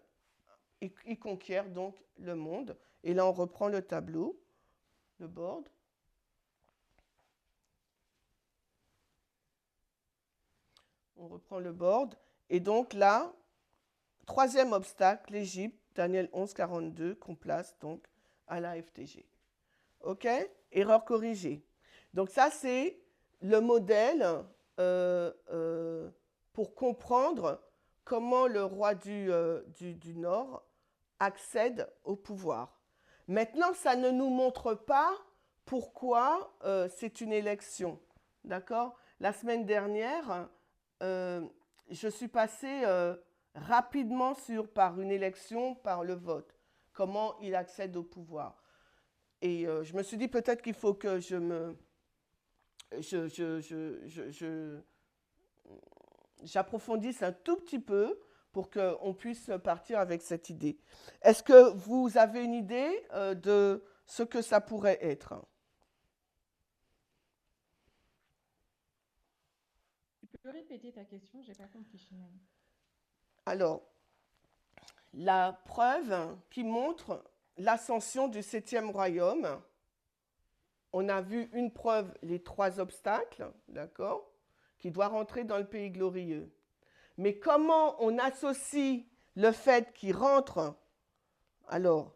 il conquiert donc le monde. Et là, on reprend le tableau, le board. On reprend le board. Et donc là, troisième obstacle, l'Égypte, Daniel 11, 42, qu'on place donc à la FTG. OK? Erreur corrigée. Donc ça, c'est le modèle pour comprendre comment le roi du Nord accède au pouvoir. Maintenant, ça ne nous montre pas pourquoi c'est une élection. D'accord? La semaine dernière, je suis passée rapidement par une élection, par le vote. Comment il accède au pouvoir. Et je me suis dit peut-être qu'il faut que j'approfondisse un tout petit peu pour qu'on puisse partir avec cette idée. Est-ce que vous avez une idée de ce que ça pourrait être? Tu peux répéter ta question? J'ai pas compris, Chimène. Alors, la preuve qui montre l'ascension du 7e royaume, on a vu une preuve, les trois obstacles, d'accord, qui doit rentrer dans le pays glorieux. Mais comment on associe le fait qu'il rentre? Alors,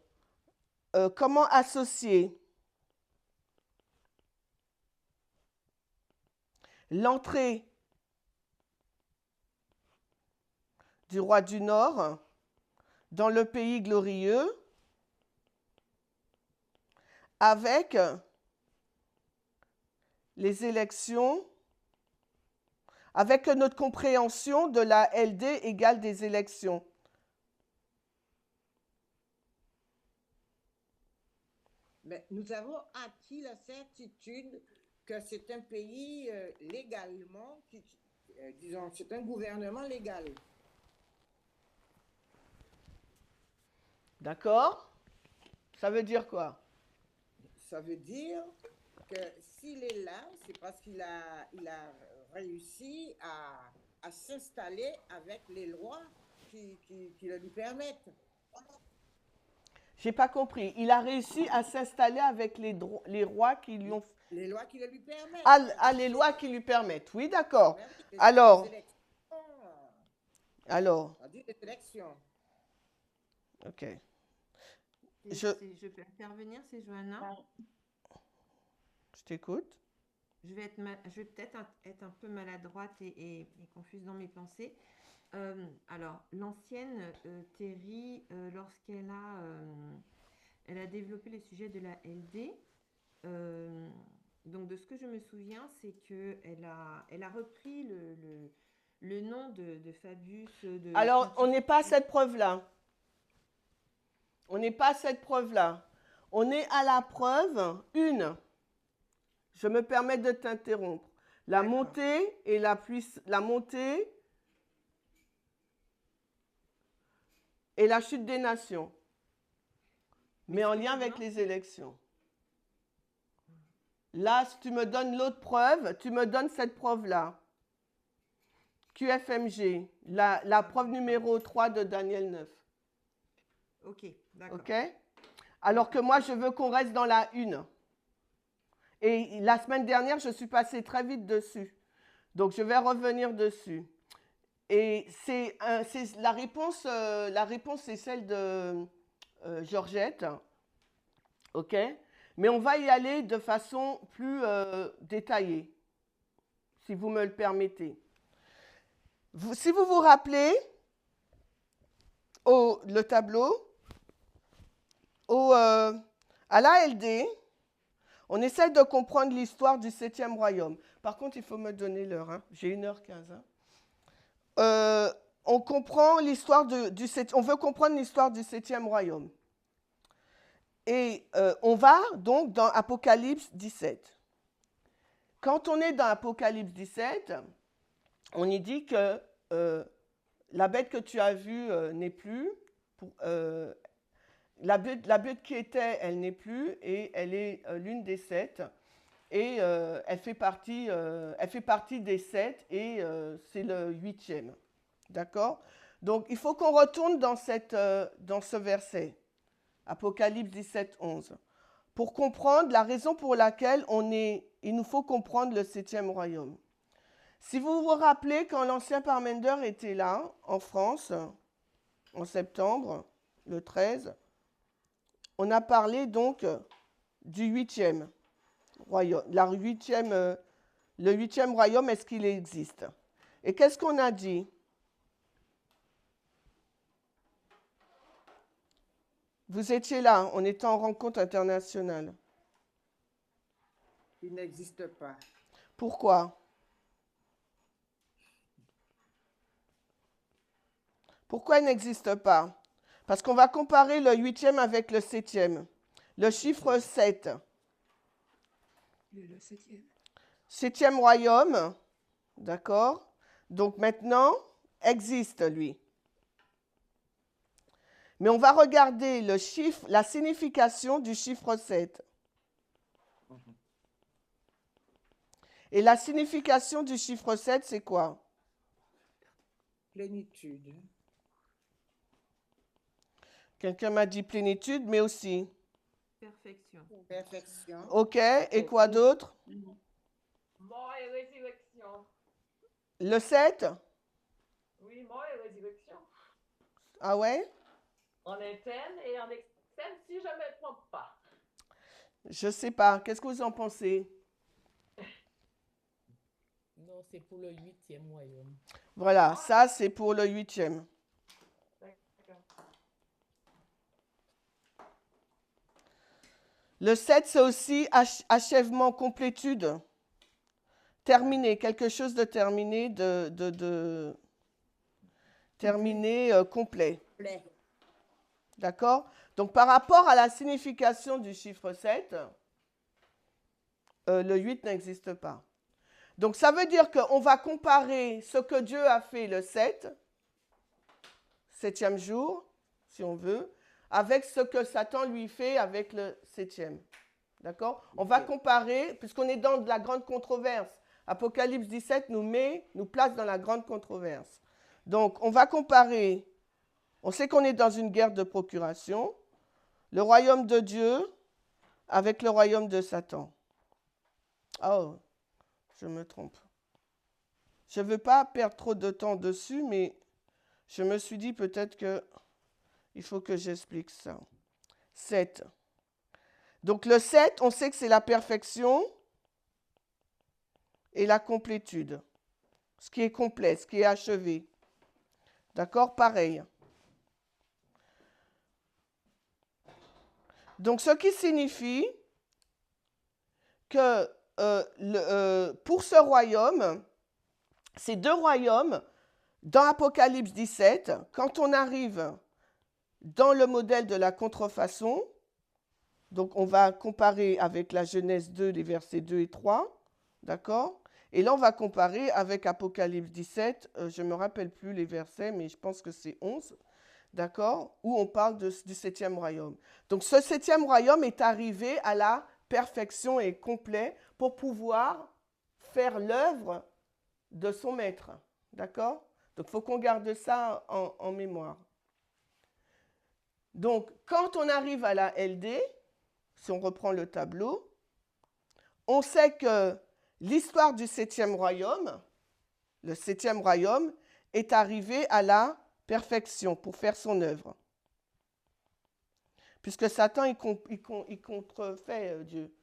comment associer l'entrée du roi du Nord dans le pays glorieux avec les élections, avec notre compréhension de la LD égale des élections? Mais nous avons acquis la certitude que c'est un pays légalement, disons, c'est un gouvernement légal. D'accord? Ça veut dire quoi? Ça veut dire que s'il est là, c'est parce qu'il a réussi à s'installer avec les lois qui le lui permettent. J'ai pas compris. Il a réussi à s'installer avec les rois qui lui ont... Les lois qui le lui permettent. Les lois qui lui permettent. Oui, d'accord. Mais oui, Alors, les élections, alors, on dit les élections. ok. Je peux intervenir, c'est Johanna. Je t'écoute. Je vais peut-être être un peu maladroite et confuse dans mes pensées. Alors, l'ancienne Terry, lorsqu'elle elle a développé le sujet de la LD, donc de ce que je me souviens, c'est qu'elle a repris le nom de Fabius. Alors, on n'est pas à cette preuve-là. On n'est pas à cette preuve-là. On est à la preuve 1. Je me permets de t'interrompre. La montée et la montée et la chute des nations. Mais en lien avec les élections. Là, si tu me donnes l'autre preuve, tu me donnes cette preuve-là. QFMG, la preuve numéro 3 de Daniel 9. Ok, d'accord. Ok? Alors que moi, je veux qu'on reste dans la 1. Et la semaine dernière, je suis passée très vite dessus. Donc, je vais revenir dessus. Et c'est la réponse, c'est celle de Georgette. OK? Mais on va y aller de façon plus détaillée, si vous me le permettez. Si vous vous rappelez, le tableau, à l'ALD, on essaie de comprendre l'histoire du 7e royaume. Par contre, il faut me donner l'heure. Hein. J'ai 1h15. Hein. On comprend l'histoire on veut comprendre l'histoire du 7e royaume. Et on va donc dans Apocalypse 17. Quand on est dans Apocalypse 17, on y dit que la bête que tu as vue n'est plus. La bête qui était, elle n'est plus et elle est l'une des 7. Et elle fait partie des 7 et c'est le 8e. D'accord? Donc, il faut qu'on retourne dans ce verset, Apocalypse 17, 11, pour comprendre la raison pour laquelle il nous faut comprendre le 7e royaume. Si vous vous rappelez, quand l'ancien Parmender était là, en France, en septembre, le 13, on a parlé donc du 8e royaume. Le 8e royaume, est-ce qu'il existe? Et qu'est-ce qu'on a dit? Vous étiez là, on était en rencontre internationale. Il n'existe pas. Pourquoi? Pourquoi il n'existe pas? Parce qu'on va comparer le 8e avec le 7e. Le chiffre 7. Le 7e. 7e royaume, d'accord? Donc maintenant, existe lui. Mais on va regarder la signification du chiffre 7. Et la signification du chiffre 7, c'est quoi? Plénitude. Quelqu'un m'a dit plénitude, mais aussi. Perfection. Perfection. OK, et quoi d'autre? Mort et résurrection. Le 7? Oui, mort et résurrection. Ah ouais? En interne et en externe, si je ne me trompe pas. Je sais pas. Qu'est-ce que vous en pensez? Non, c'est pour le 8e royaume. Voilà, ça c'est pour le 8e. Le 7, c'est aussi achèvement, complétude. Terminé, quelque chose de terminé, terminé, complet. D'accord? Donc, par rapport à la signification du chiffre 7, le 8 n'existe pas. Donc, ça veut dire qu'on va comparer ce que Dieu a fait le 7e jour, si on veut, avec ce que Satan lui fait avec le 7e. D'accord? On va comparer, puisqu'on est dans de la grande controverse. Apocalypse 17 nous place dans la grande controverse. Donc, on va comparer. On sait qu'on est dans une guerre de procuration. Le royaume de Dieu avec le royaume de Satan. Oh, je me trompe. Je ne veux pas perdre trop de temps dessus, mais je me suis dit peut-être qu'il faut que j'explique ça. 7. Donc le 7, on sait que c'est la perfection et la complétude. Ce qui est complet, ce qui est achevé. D'accord? Pareil. Donc ce qui signifie que pour ce royaume, ces deux royaumes, dans Apocalypse 17, quand on arrive dans le modèle de la contrefaçon, donc on va comparer avec la Genèse 2, les versets 2 et 3, d'accord? Et là, on va comparer avec Apocalypse 17, je ne me rappelle plus les versets, mais je pense que c'est 11, d'accord? Où on parle du septième royaume. Donc ce septième royaume est arrivé à la perfection et complet pour pouvoir faire l'œuvre de son maître, d'accord? Donc il faut qu'on garde ça en mémoire. Donc quand on arrive à la LD, si on reprend le tableau, on sait que l'histoire du septième royaume, le septième royaume, est arrivé à la perfection pour faire son œuvre. Puisque Satan, il contrefait Dieu.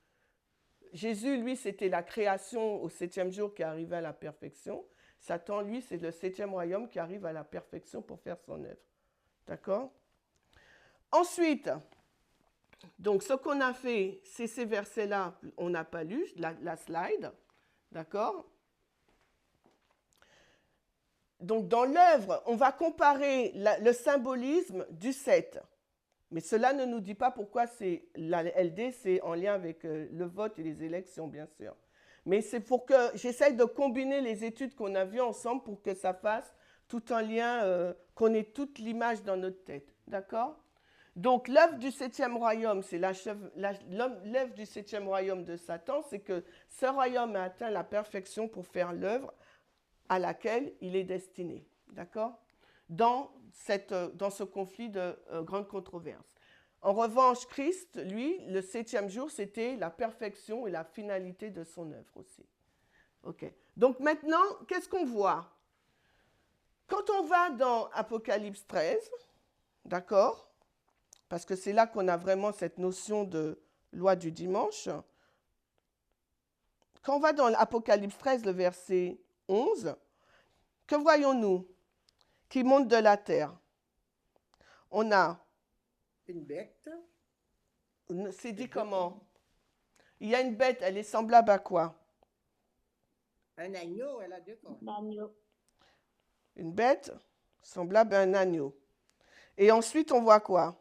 Jésus, lui, c'était la création au septième jour qui arrivait à la perfection. Satan, lui, c'est le septième royaume qui arrive à la perfection pour faire son œuvre. D'accord? Ensuite, donc ce qu'on a fait, c'est ces versets-là, on n'a pas lu, la slide. D'accord? Donc dans l'œuvre, on va comparer le symbolisme du 7. Mais cela ne nous dit pas pourquoi la LD, c'est en lien avec le vote et les élections, bien sûr. Mais c'est pour que j'essaye de combiner les études qu'on a vues ensemble pour que ça fasse tout un lien, qu'on ait toute l'image dans notre tête. D'accord? Donc l'œuvre du septième royaume, c'est l'œuvre du septième royaume de Satan, c'est que ce royaume a atteint la perfection pour faire l'œuvre à laquelle il est destiné. D'accord? Dans ce conflit de grande controverse. En revanche, Christ, lui, le septième jour, c'était la perfection et la finalité de son œuvre aussi. Ok. Donc maintenant, qu'est-ce qu'on voit? Quand on va dans Apocalypse 13, d'accord? Parce que c'est là qu'on a vraiment cette notion de loi du dimanche. Quand on va dans l'Apocalypse 13, le verset 11, que voyons-nous qui monte de la terre? On a... Une bête. C'est dit comment? Il y a une bête, elle est semblable à quoi? Un agneau, elle a deux corps. Un agneau. Une bête semblable à un agneau. Et ensuite, on voit quoi?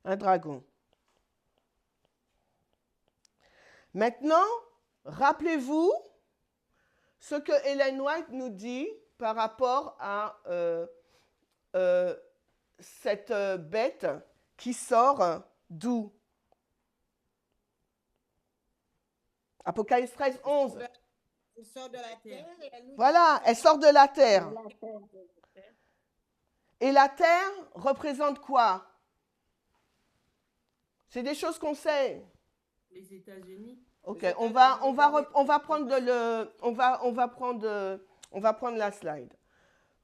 Un dragon. Maintenant, rappelez-vous ce que Ellen White nous dit par rapport à cette bête qui sort d'où? Apocalypse 13, 11. Elle sort de la terre et elle nous... Voilà, elle sort de la terre. Et la terre représente quoi? C'est des choses qu'on sait. Les États-Unis. Ok, on va prendre la slide.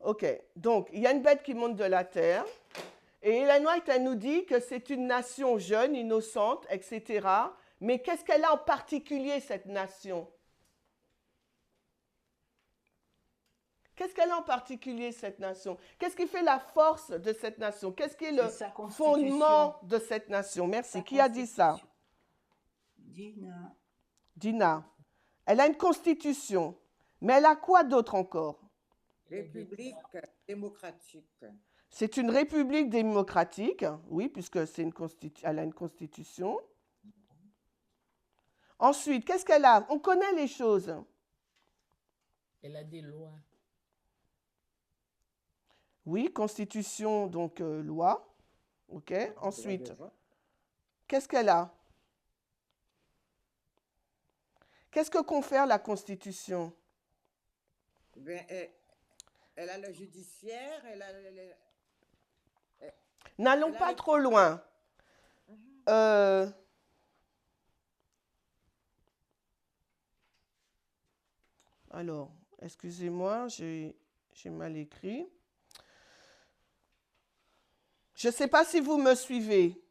Ok, donc il y a une bête qui monte de la terre. Et Ellen White, elle nous dit que c'est une nation jeune, innocente, etc. Mais qu'est-ce qu'elle a en particulier, cette nation? Qu'est-ce qu'elle a en particulier, cette nation? Qu'est-ce qui fait la force de cette nation? Qu'est-ce qui est le fondement de cette nation? Merci. Qui a dit ça? Dina. Dina. Elle a une constitution. Mais elle a quoi d'autre encore? République démocratique. C'est une république démocratique, oui, puisque c'est elle a une constitution. Ensuite, qu'est-ce qu'elle a? On connaît les choses. Elle a des lois. Oui, constitution, donc loi. OK. Ensuite, qu'est-ce qu'elle a? Qu'est-ce que confère la constitution? Ben, elle a le judiciaire, elle a N'allons Elle a pas les- trop loin. Euh, alors, excusez-moi, j'ai mal écrit. Je ne sais pas si vous me suivez.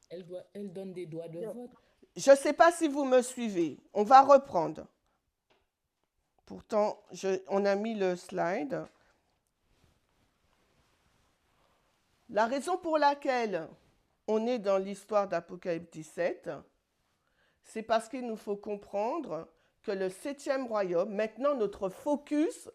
Elle donne des droits de vote. Je ne sais pas si vous me suivez. On va reprendre. Pourtant, on a mis le slide. La raison pour laquelle on est dans l'histoire d'Apocalypse 17, c'est parce qu'il nous faut comprendre que le 7e royaume, maintenant notre focus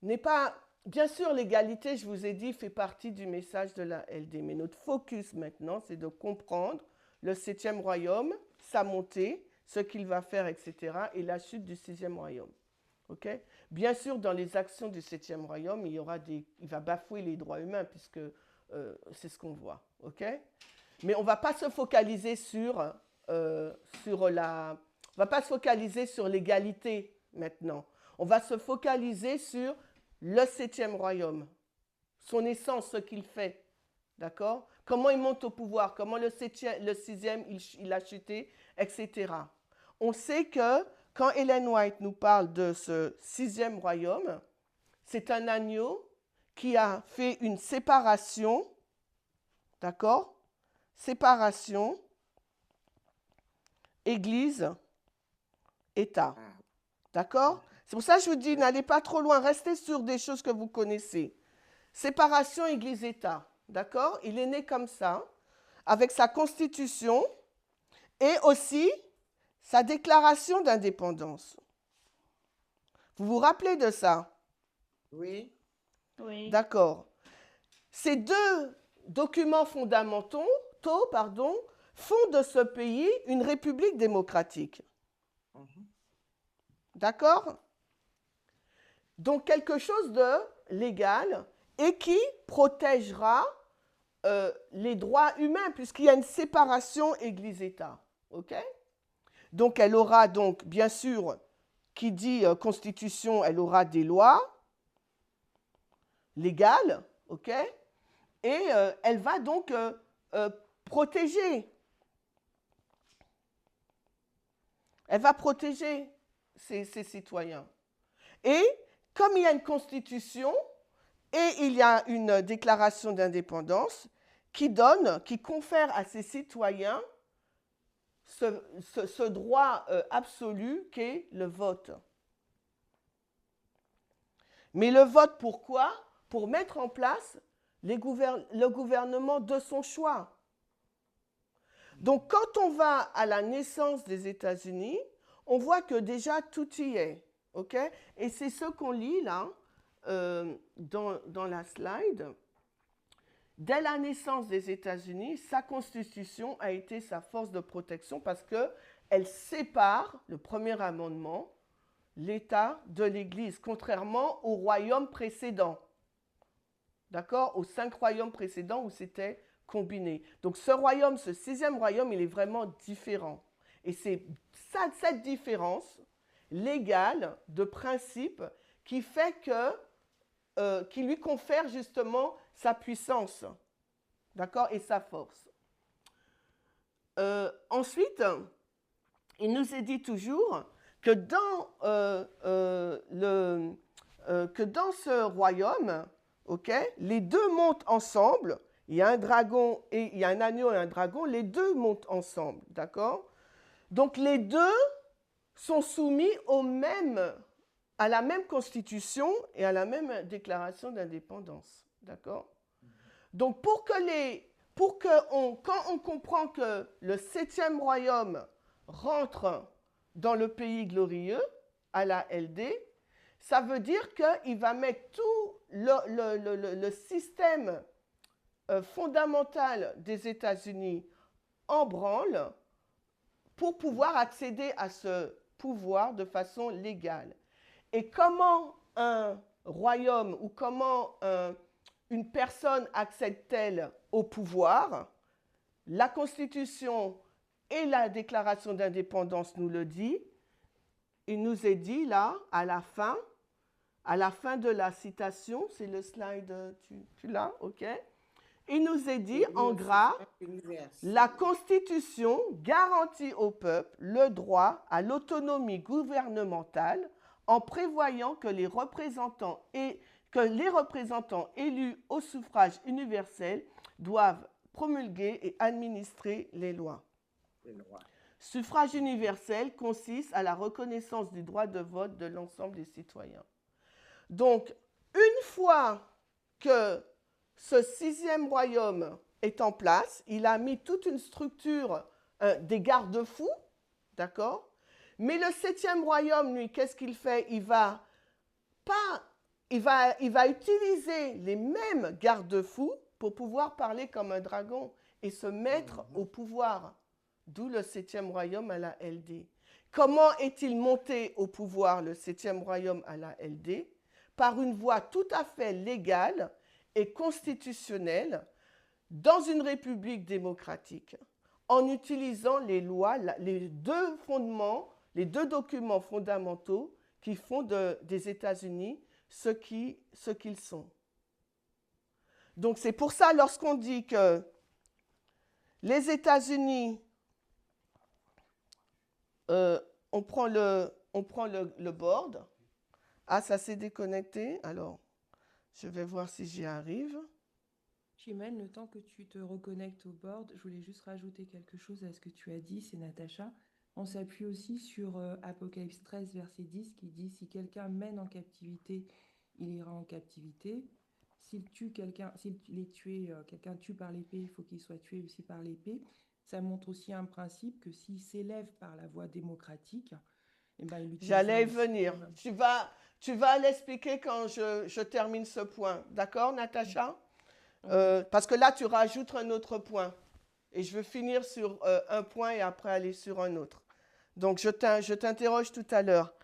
n'est pas... Bien sûr, l'égalité, je vous ai dit, fait partie du message de la LD, mais notre focus maintenant, c'est de comprendre le 7e royaume, sa montée, ce qu'il va faire, etc., et la chute du 6e royaume. Okay? Bien sûr, dans les actions du 7e royaume, il va bafouer les droits humains, puisque c'est ce qu'on voit. Okay? Mais on ne va pas se focaliser sur l'égalité maintenant. On va se focaliser sur le 7e royaume, son essence, ce qu'il fait. D'accord? Comment il monte au pouvoir, comment le 6e il a chuté, etc. On sait que quand Ellen White nous parle de ce 6e royaume, c'est un agneau qui a fait une séparation, d'accord? Séparation, Église, État. D'accord? C'est pour ça que je vous dis, n'allez pas trop loin, restez sur des choses que vous connaissez. Séparation Église-État. D'accord? Il est né comme ça, avec sa constitution et aussi sa déclaration d'indépendance. Vous vous rappelez de ça? Oui. Oui. D'accord. Ces deux documents fondamentaux, font de ce pays une république démocratique. D'accord? Donc quelque chose de légal et qui protégera les droits humains, puisqu'il y a une séparation Église-État. OK? Donc elle aura donc, bien sûr, qui dit constitution, elle aura des lois légales, OK? Et elle va donc protéger. Elle va protéger ses citoyens. Et comme il y a une constitution et il y a une déclaration d'indépendance qui confère à ses citoyens ce droit absolu qu'est le vote. Mais le vote, pourquoi? Pour mettre en place le gouvernement de son choix. Donc, quand on va à la naissance des États-Unis, on voit que déjà tout y est. Okay? Et c'est ce qu'on lit là, dans la slide. Dès la naissance des États-Unis, sa constitution a été sa force de protection parce qu'elle sépare, le premier amendement, l'État de l'Église, contrairement aux royaumes précédents. D'accord? Aux 5 royaumes précédents où c'était combiné. Donc ce royaume, ce 6e royaume, il est vraiment différent. Et c'est cette différence légale de principe qui fait qui lui confère justement sa puissance, d'accord, et sa force. Ensuite, il nous est dit toujours que dans ce royaume, les deux montent ensemble. Il y a un dragon et il y a un agneau et un dragon. Les deux montent ensemble, d'accord? Donc les deux sont soumis à la même constitution et à la même déclaration d'indépendance, d'accord? Donc quand on comprend que le 7e royaume rentre dans le pays glorieux, à la LD, ça veut dire qu'il va mettre tout le système fondamental des États-Unis en branle pour pouvoir accéder à ce pouvoir de façon légale. Et comment un royaume ou comment une personne accède-t-elle au pouvoir? La Constitution et la Déclaration d'indépendance nous le disent. Il nous est dit là, à la fin de la citation, c'est le slide, tu l'as, ok? il nous est dit Et en au gras, suffrage universel. la Constitution garantit au peuple le droit à l'autonomie gouvernementale en prévoyant que les représentants élus au suffrage universel doivent promulguer et administrer les lois. Les lois. Suffrage universel consiste à la reconnaissance du droit de vote de l'ensemble des citoyens. Donc, une fois que ce 6e royaume est en place, il a mis toute une structure des garde-fous, d'accord? Mais le 7e royaume, lui, qu'est-ce qu'il fait? Il va utiliser les mêmes garde-fous pour pouvoir parler comme un dragon et se mettre au pouvoir. D'où le 7e royaume à la LD. Comment est-il monté au pouvoir, le 7e royaume à la LD? Par une voie tout à fait légale et constitutionnelle dans une république démocratique, en utilisant les lois, les deux fondements, les deux documents fondamentaux qui font des États-Unis ce qu'ils sont. Donc c'est pour ça, lorsqu'on dit que les États-Unis, on prend le board. Ah, ça s'est déconnecté. Alors, je vais voir si j'y arrive. Chimène, le temps que tu te reconnectes au board, je voulais juste rajouter quelque chose à ce que tu as dit, c'est Natacha. On s'appuie aussi sur Apocalypse 13, verset 10, qui dit « Si quelqu'un mène en captivité, il ira en captivité. S'il tue quelqu'un, quelqu'un tue par l'épée, il faut qu'il soit tué aussi par l'épée. » Ça montre aussi un principe que s'il s'élève par la voie démocratique, eh ben, il J'allais y venir. Tu vas l'expliquer quand je termine ce point. D'accord, Natacha? Parce que là, tu rajoutes un autre point. Et je veux finir sur un point et après aller sur un autre. Donc, je t'interroge tout à l'heure.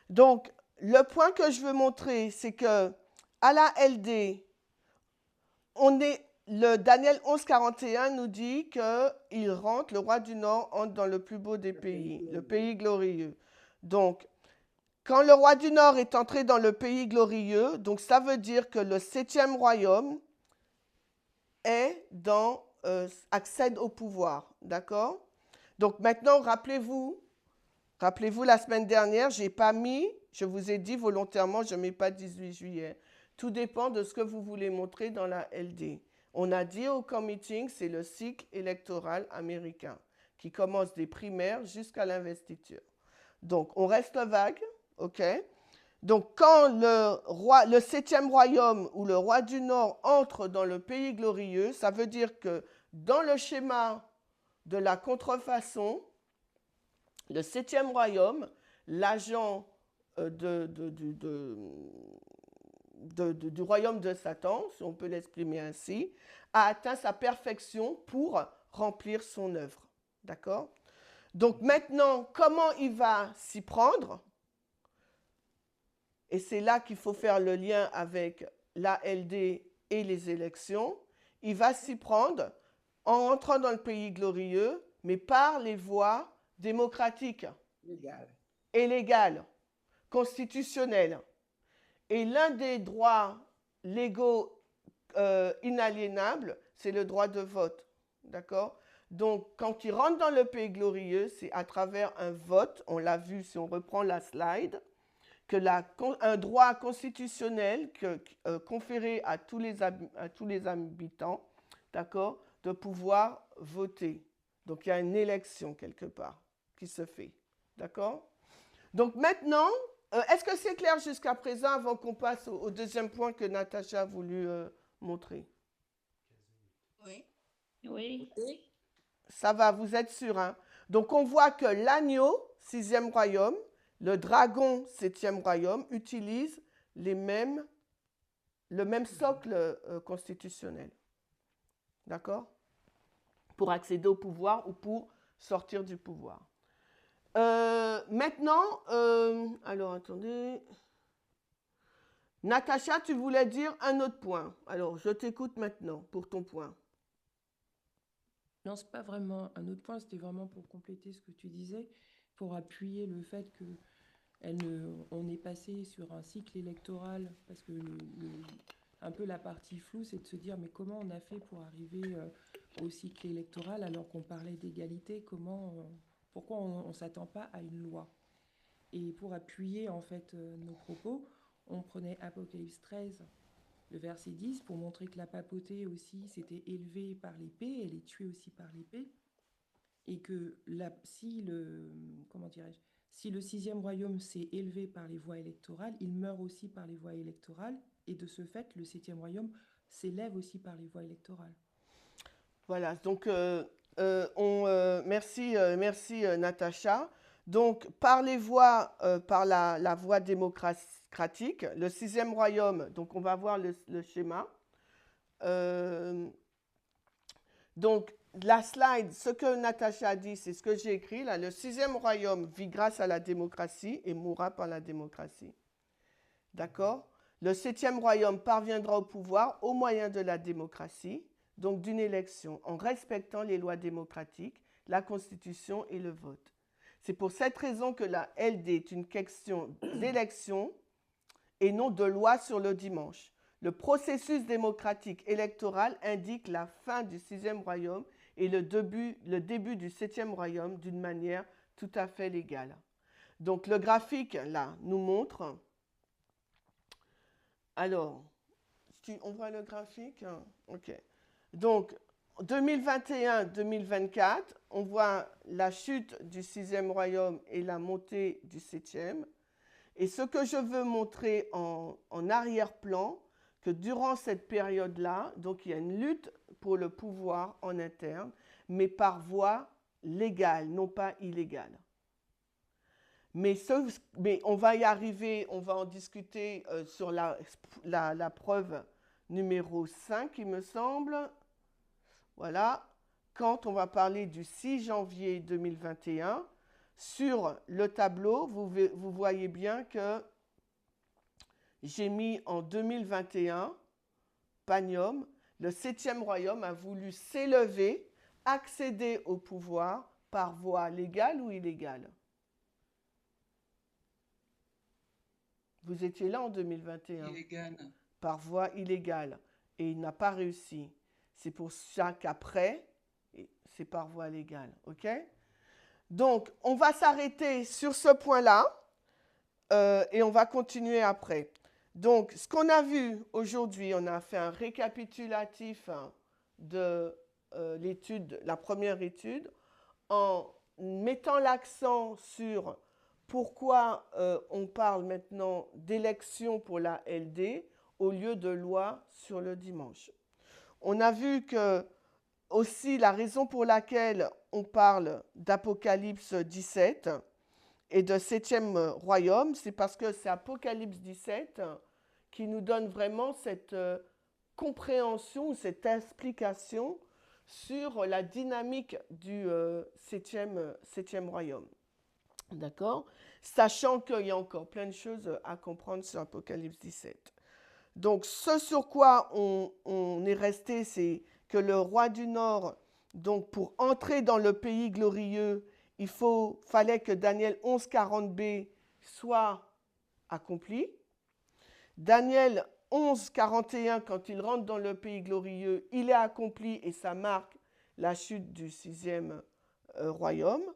Donc, le point que je veux montrer, c'est que à la LD, le Daniel 11,41 nous dit qu'il rentre, le roi du Nord entre dans le plus beau des pays, le pays glorieux. Donc, quand le roi du Nord est entré dans le pays glorieux, donc ça veut dire que le 7e royaume accède au pouvoir, d'accord? Donc maintenant, rappelez-vous la semaine dernière, je vous ai dit volontairement, je ne mets pas 18 juillet. Tout dépend de ce que vous voulez montrer dans la LD. On a dit au committee, c'est le cycle électoral américain qui commence des primaires jusqu'à l'investiture. Donc, on reste vague, ok? Donc, quand le 7e royaume ou le roi du Nord entre dans le pays glorieux, ça veut dire que dans le schéma de la contrefaçon, le 7e royaume, l'agent du royaume de Satan, si on peut l'exprimer ainsi, a atteint sa perfection pour remplir son œuvre. D'accord? Donc maintenant, comment il va s'y prendre? Et c'est là qu'il faut faire le lien avec l'ALD et les élections. Il va s'y prendre en entrant dans le pays glorieux, mais par les voies démocratiques et légales, constitutionnelles. Et l'un des droits légaux inaliénables, c'est le droit de vote. D'accord? Donc, quand il rentre dans le pays glorieux, c'est à travers un vote, on l'a vu si on reprend la slide, un droit constitutionnel conféré à tous les habitants, d'accord, de pouvoir voter. Donc, il y a une élection quelque part qui se fait. D'accord? Donc, maintenant, est-ce que c'est clair jusqu'à présent avant qu'on passe au deuxième point que Natacha a voulu montrer? Oui. Oui. Ça va, vous êtes sûr, hein? Donc, on voit que l'agneau, 6e royaume, le dragon, 7e royaume, utilisent le même socle constitutionnel. D'accord? Pour accéder au pouvoir ou pour sortir du pouvoir. Maintenant, alors attendez. Natacha, tu voulais dire un autre point. Alors, je t'écoute maintenant pour ton point. Non, ce n'est pas vraiment un autre point, c'était vraiment pour compléter ce que tu disais, pour appuyer le fait qu'on est passé sur un cycle électoral, parce que un peu la partie floue, c'est de se dire mais comment on a fait pour arriver au cycle électoral alors qu'on parlait d'égalité, pourquoi on ne s'attend pas à une loi? Et pour appuyer en fait nos propos, on prenait Apocalypse 13, le verset 10, pour montrer que la papauté aussi s'était élevée par l'épée, elle est tuée aussi par l'épée, et que si le sixième royaume s'est élevé par les voies électorales, il meurt aussi par les voies électorales, et de ce fait, le septième royaume s'élève aussi par les voies électorales. Voilà, donc merci, Natacha. Donc, par les voies, par la voie démocratique, le sixième royaume, donc on va voir le schéma. Donc, la slide, ce que Natacha a dit, c'est ce que j'ai écrit là. Le sixième royaume vit grâce à la démocratie et mourra par la démocratie. D'accord? Le septième royaume parviendra au pouvoir au moyen de la démocratie, donc d'une élection, en respectant les lois démocratiques, la Constitution et le vote. C'est pour cette raison que la LD est une question d'élection et non de loi sur le dimanche. Le processus démocratique électoral indique la fin du sixième royaume et le début du septième royaume d'une manière tout à fait légale. Donc le graphique, là, nous montre... Alors, on voit le graphique? OK. Donc, 2021-2024, on voit la chute du sixième royaume et la montée du septième. Et ce que je veux montrer en arrière-plan, que durant cette période-là, donc il y a une lutte pour le pouvoir en interne, mais par voie légale, non pas illégale. Mais on va y arriver, on va en discuter sur la preuve numéro 5, il me semble. Voilà, quand on va parler du 6 janvier 2021, sur le tableau, vous voyez bien que j'ai mis en 2021, Panium, le septième royaume a voulu s'élever, accéder au pouvoir par voie légale ou illégale. Vous étiez là en 2021. Illégale. Par voie illégale. Et il n'a pas réussi. C'est pour ça qu'après, c'est par voie légale. OK? Donc, on va s'arrêter sur ce point-là et on va continuer après. Donc, ce qu'on a vu aujourd'hui, on a fait un récapitulatif de l'étude, la première étude, en mettant l'accent sur pourquoi on parle maintenant d'élection pour la LD au lieu de loi sur le dimanche. On a vu que aussi la raison pour laquelle on parle d'Apocalypse 17 et de septième royaume, c'est parce que c'est Apocalypse 17 qui nous donne vraiment cette compréhension, cette explication sur la dynamique du septième royaume. D'accord? Sachant qu'il y a encore plein de choses à comprendre sur Apocalypse 17. Donc, ce sur quoi on est resté, c'est que le roi du Nord, donc pour entrer dans le pays glorieux, il fallait que Daniel 11.40b soit accompli. Daniel 11.41, quand il rentre dans le pays glorieux, il est accompli et ça marque la chute du sixième royaume.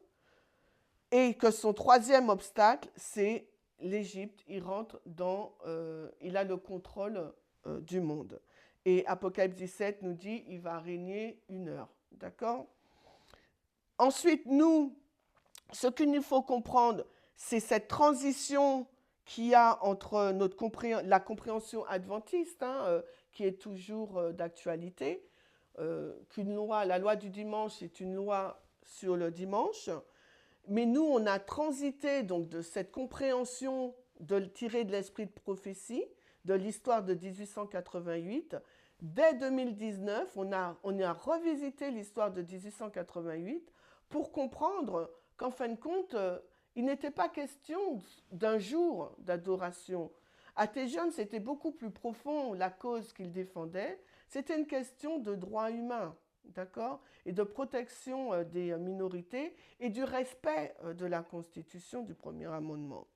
Et que son troisième obstacle, c'est l'Égypte. Il a le contrôle du monde. Et Apocalypse 17 nous dit il va régner 1 heure. D'accord? Ensuite, ce qu'il nous faut comprendre, c'est cette transition qu'il y a entre la compréhension adventiste, qui est toujours d'actualité, la loi du dimanche est une loi sur le dimanche. Mais nous, on a transité donc de cette compréhension tirée de l'esprit de prophétie, de l'histoire de 1888. Dès 2019, on a revisité l'histoire de 1888 pour comprendre qu'en fin de compte, il n'était pas question d'un jour d'adoration. À Téjon, c'était beaucoup plus profond la cause qu'il défendait. C'était une question de droits humains. D'accord? Et de protection des minorités et du respect de la Constitution du premier amendement.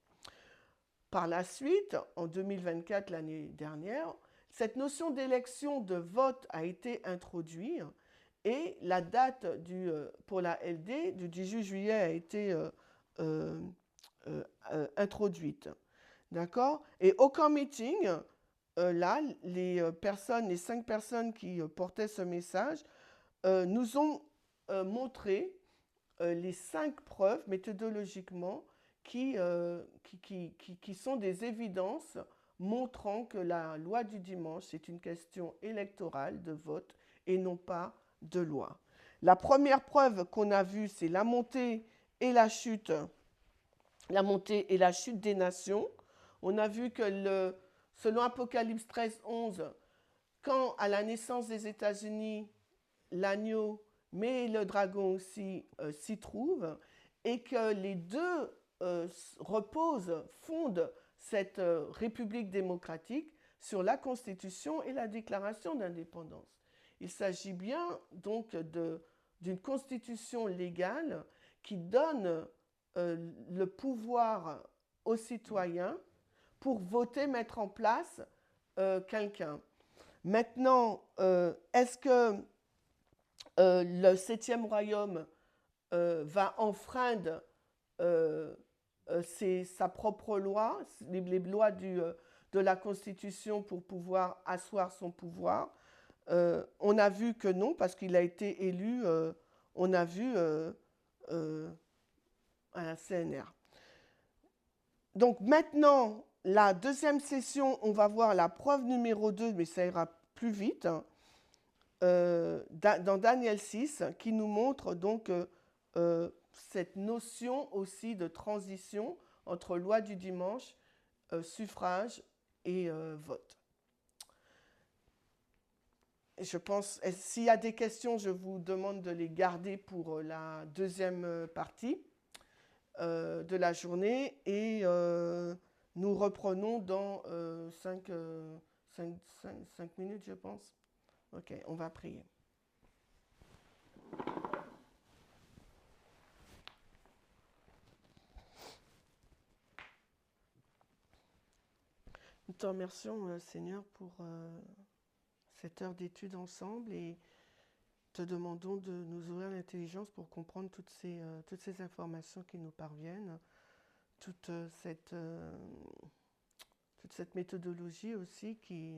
Par la suite, en 2024, l'année dernière, cette notion d'élection de vote a été introduite et la date pour la LD du 18 juillet a été introduite. D'accord? Et au camp meeting, là, les 5 personnes qui portaient ce message nous ont montré les 5 preuves méthodologiquement qui sont des évidences montrant que la loi du dimanche, c'est une question électorale de vote et non pas de loi. La première preuve qu'on a vue, c'est la montée et la chute des nations. On a vu que selon Apocalypse 13, 11, quand à la naissance des États-Unis, l'agneau, mais le dragon aussi s'y trouvent, et que les deux fondent cette république démocratique sur la Constitution et la Déclaration d'indépendance. Il s'agit bien donc d'une constitution légale qui donne le pouvoir aux citoyens pour voter, mettre en place quelqu'un. Maintenant, est-ce que le 7e royaume va enfreindre sa propre loi, les lois de la Constitution pour pouvoir asseoir son pouvoir? On a vu que non, parce qu'il a été élu, on a vu à la CNR. Donc maintenant, la deuxième session, on va voir la preuve numéro 2, mais ça ira plus vite, dans Daniel 6, qui nous montre donc cette notion aussi de transition entre loi du dimanche, suffrage et vote. Je pense, s'il y a des questions, je vous demande de les garder pour la deuxième partie de la journée et nous reprenons dans 5 minutes, je pense. Ok, on va prier. Nous te remercions, Seigneur, pour cette heure d'étude ensemble et te demandons de nous ouvrir l'intelligence pour comprendre toutes ces informations qui nous parviennent, toute cette méthodologie aussi qui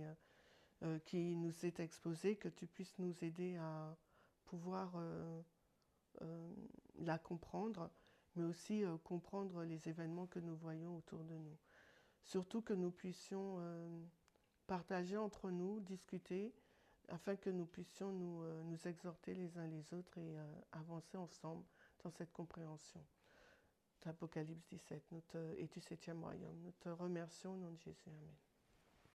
nous est exposée, que tu puisses nous aider à pouvoir la comprendre, mais aussi comprendre les événements que nous voyons autour de nous. Surtout que nous puissions partager entre nous, discuter, afin que nous puissions nous exhorter les uns les autres et avancer ensemble dans cette compréhension. Apocalypse 17, et du 7e royaume. Nous te remercions au nom de Jésus. Amen.